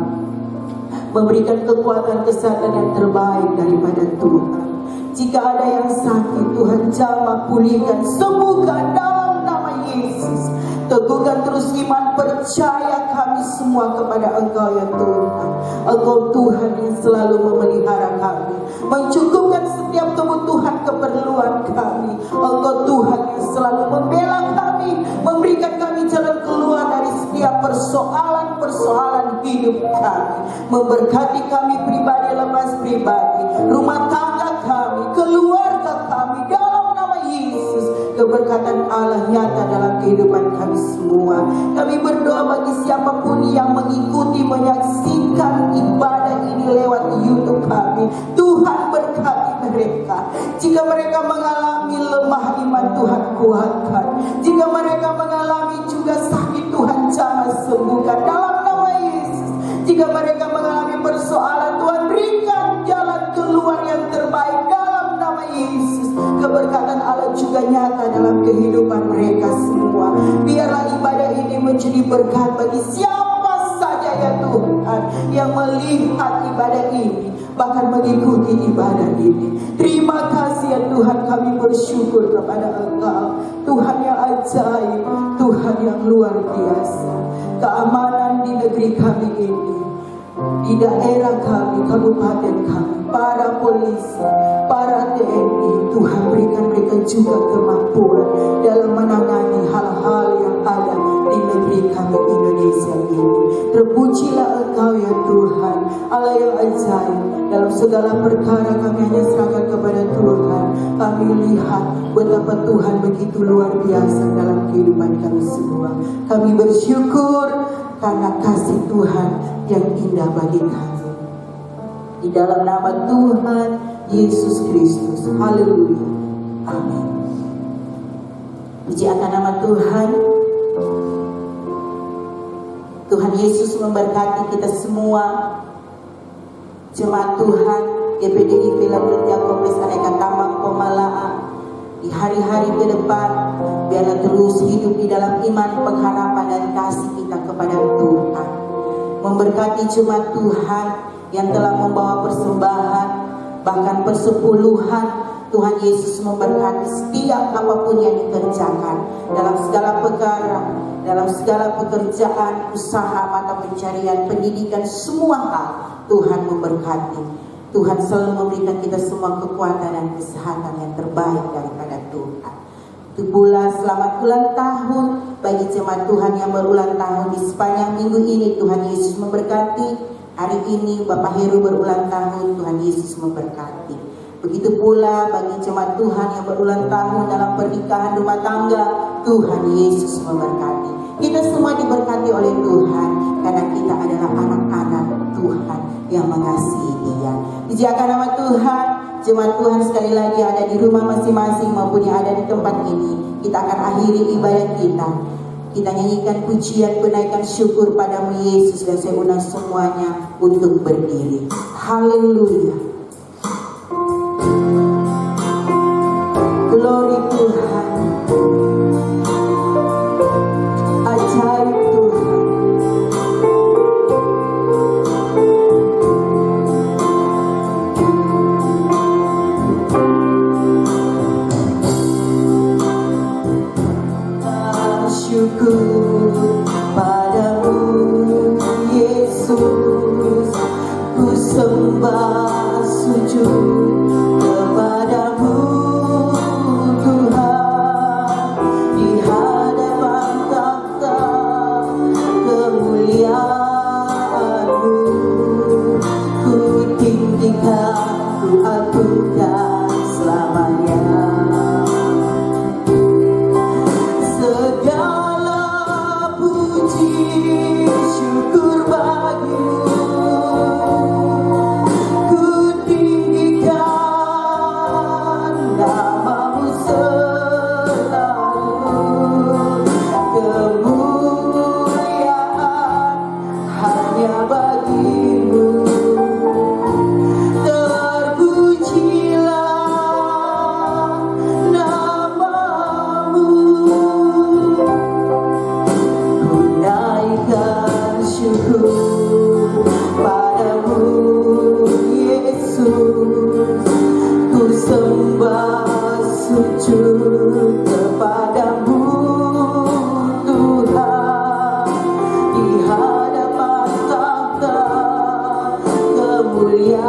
memberikan kekuatan kesehatan yang terbaik daripada Tuhan. Jika ada yang sakit, Tuhan jamah, pulihkan, sembuhkan dalam nama Yesus. Teguhkan terus iman, percaya kami semua kepada Engkau ya Tuhan. Engkau Tuhan yang selalu memelihara kami, mencukupkan setiap kebutuhan keperluan kami. Engkau Tuhan yang selalu membela kami, memberikan kami jalan keluar dari setiap persoalan-persoalan hidup kami. Memberkati kami pribadi lepas pribadi, rumah tangga kami, keluarga kami dalam nama Yesus. Keberkatan Allah nyata dalam kehidupan kami semua. Kami berdoa bagi siapapun yang mengikuti, menyaksikan ibadah ini lewat YouTube kami. Tuhan berkati mereka. Jika mereka mengalami lemah iman, Tuhan kuatkan. Jika mereka mengalami juga sakit, Tuhan jamah sembuhkan dalam nama Yesus. Jika mereka mengalami persoalan, Tuhan berikan jalan keluar yang terbaik dalam nama Yesus, keberkatan Allah juga nyata dalam kehidupan mereka semua. Biarlah ibadah ini menjadi berkat bagi siapa saja ya Tuhan yang melihat ibadah ini, bahkan mengikuti ibadah ini. Terima kasih ya Tuhan, kami bersyukur kepada Engkau, Tuhan yang ajaib, Tuhan yang luar biasa. Keamanan di negeri kami ini, di daerah kami, kabupaten kami, para polisi, para TNI, Tuhan berikan mereka juga kemampuan dalam menangani hal-hal yang ada di negeri kami Indonesia ini. Terpujilah Engkau ya Tuhan, Allah yang ajaib. Dalam segala perkara kami hanya serahkan kepada Tuhan. Kami lihat betapa Tuhan begitu luar biasa dalam kehidupan kami semua. Kami bersyukur karena kasih Tuhan yang indah bagi kami. Di dalam nama Tuhan Yesus Kristus. Haleluya. Amin. Puji akan nama Tuhan. Tuhan Yesus memberkati kita semua. Jemaat Tuhan GPDI Philadelphia Kompleks Aneka Tambang Pomalaa, di hari-hari ke depan biarlah terus hidup di dalam iman, pengharapan dan kasih kita kepada Tuhan. Memberkati jemaat Tuhan yang telah membawa persembahan, bahkan persepuluhan. Tuhan Yesus memberkati setiap apapun yang dikerjakan dalam segala perkara, dalam segala pekerjaan, usaha, mata pencarian, pendidikan, semua hal Tuhan memberkati. Tuhan selalu memberikan kita semua kekuatan dan kesehatan yang terbaik daripada Tuhan. Itu pula selamat ulang tahun bagi jemaat Tuhan yang berulang tahun di sepanjang minggu ini. Tuhan Yesus memberkati. Hari ini Bapak Heru berulang tahun, Tuhan Yesus memberkati. Begitu pula bagi jemaat Tuhan yang berulang tahun dalam pernikahan rumah tangga, Tuhan Yesus memberkati. Kita semua diberkati oleh Tuhan karena kita adalah anak-anak Tuhan yang mengasihi Dia. Dijaga nama Tuhan. Jemaat Tuhan sekali lagi ada di rumah masing-masing maupun yang ada di tempat ini, kita akan akhiri ibadah kita. Kita nyanyikan pujian penaikan syukur padamu Yesus, dan saya undang semuanya untuk berdiri. Haleluya. Glory Tuhan. Ajaib Tuhan. Syukur padamu Yesus, ku sembah sujud kepadamu Tuhan, di hadapan takhta kemuliaan-Mu, ku tinggikan, ku agungkan selamanya. Syukur bagimu, ku tinggikan namamu selalu. Kemuliaan hanya bagimu. Terpujilah namamu. Naikkan syukur padamu Yesus, ku sembah sujud kepadamu Tuhan, di hadapan takhta kemuliaan-Mu,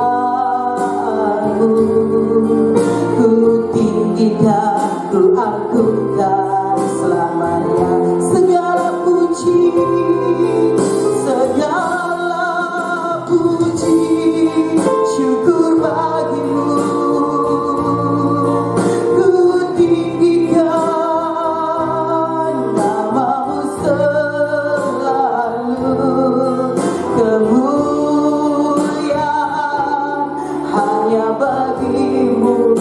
ku tinggikan, ku agungkan selamanya. Segala puji, syukur bagimu, ku tinggikan namamu selalu. Kemuliaan hanya bagimu.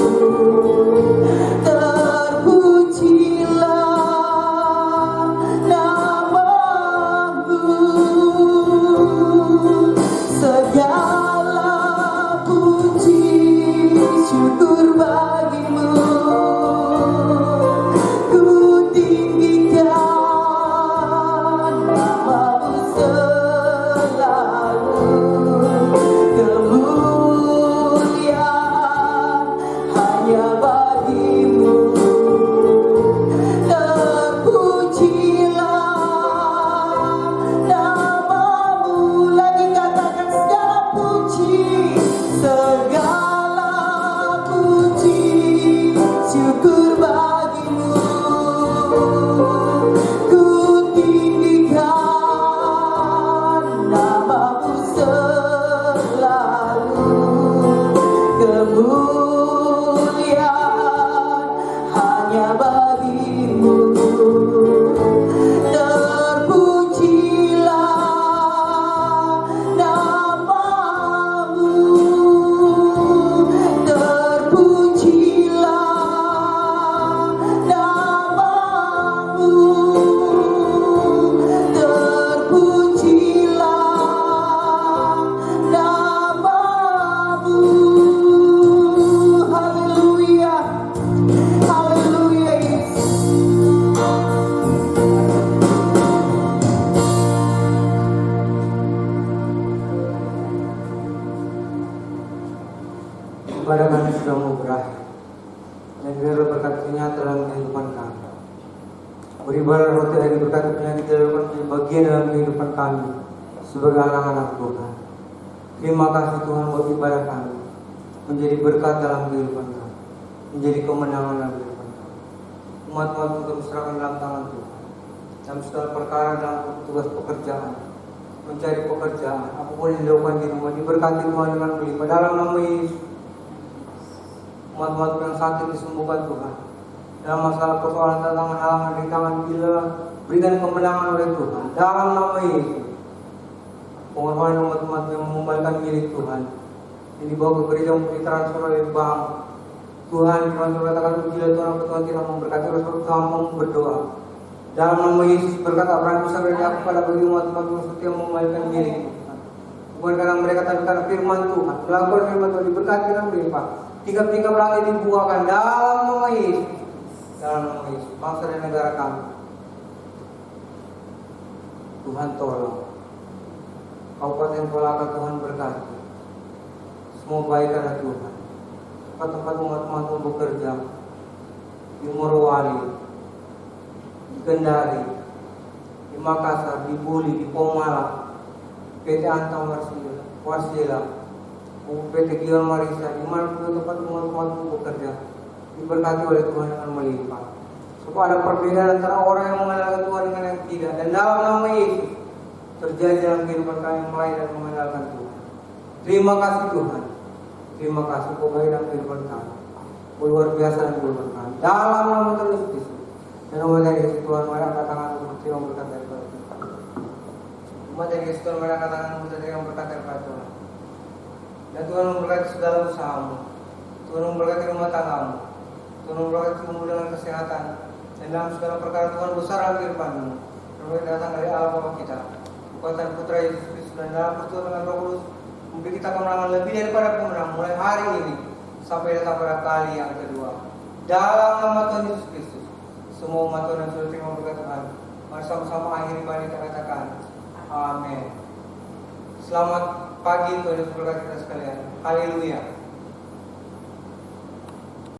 berkati nyata dalam kehidupan kami. Beribadah roti hari berkati penyakit dalam bagian dalam kehidupan kami sebagai anak-anak Tuhan. Terima kasih Tuhan buat ibadah kami menjadi berkat dalam kehidupan kami, menjadi kemenangan dalam kehidupan kami. Umat-umat kami serahkan dalam tangan Tuhan. Dalam segala perkara dalam tugas pekerjaan, mencari pekerjaan, apapun yang dilakukan di rumah, diberkati Tuhan dengan melimpah dalam nama Yesus. Umat-umat yang sakit disembuhkan Tuhan. Dalam masalah persoalan tantangan halangan rintangan bila berikan kemenangan oleh Tuhan dalam nama Yesus. Pengorbanan umat-umat yang mengumumkan milik Tuhan ini dibawa ke gereja untuk ditransfer oleh bank. Tuhan Tuhan katakan bila Tuhan tidak memberkati oleh Tuhan berdoa. Dalam nama Yesus berkata Abraham bisa berdoa kepada bagi umat-umat yang setia mengumumkan milik Tuhan. Bukan karena mereka tapi karena firman Tuhan. Melakukan firman Tuhan diberkati dan berlimpah. Tiga-tiga langit dibuahkan dalam nama Yesus. Dalam nama Yesus, bangsa dan negara kami. Tuhan tolong. Kabupaten Kolaka Tuhan berkati. Semua baik karena Tuhan. Tempat-tempat umat-umat bekerja di Morowali, di Kendari, di Makassar, di Buli, di Pomala, PT Antam Warsila, PT Gion Marisa, di mana tempat umat-umat bekerja diberkati oleh Tuhan dengan melimpah. Supaya ada perbedaan antara orang yang mengandalkan Tuhan dengan yang tidak. Dan dalam nama Yesus terjadi dalam kehidupan kami yang lain dan mengandalkan Tuhan. Terima kasih Tuhan. Terima kasih pokoknya dalam kehidupan kami. Luar biasa dan kehidupan kami. Dalam nama Tuhan Yesus. Dan umat dari Yesus Tuhan mari angkat tangan untuk yang berkata kepada Tuhan. Umat dari Yesus Tuhan mari angkat tangan untuk yang berkata kepada Tuhan. Dan Tuhan memberkati segala usahamu. Tuhan memberkati rumah tanggamu. Tuhan memberkati umur dengan kesehatan. Dan dalam segala perkara Tuhan besar dalam kehidupanmu. Terus datang dari Allah Bapa kita. Kekuatan Putra Yesus Kristus dan dalam persekutuan dengan Roh Kudus memberi kita kemenangan lebih daripada pemenang mulai hari ini sampai datang pada kali yang kedua. Dalam nama Tuhan Yesus Kristus, semua umat Tuhan yang sudah terima berkat Tuhan, mari sama-sama akhiri mari kita katakan amin. Selamat pagi Tuhan Yesus berkati kita sekalian. Haleluya.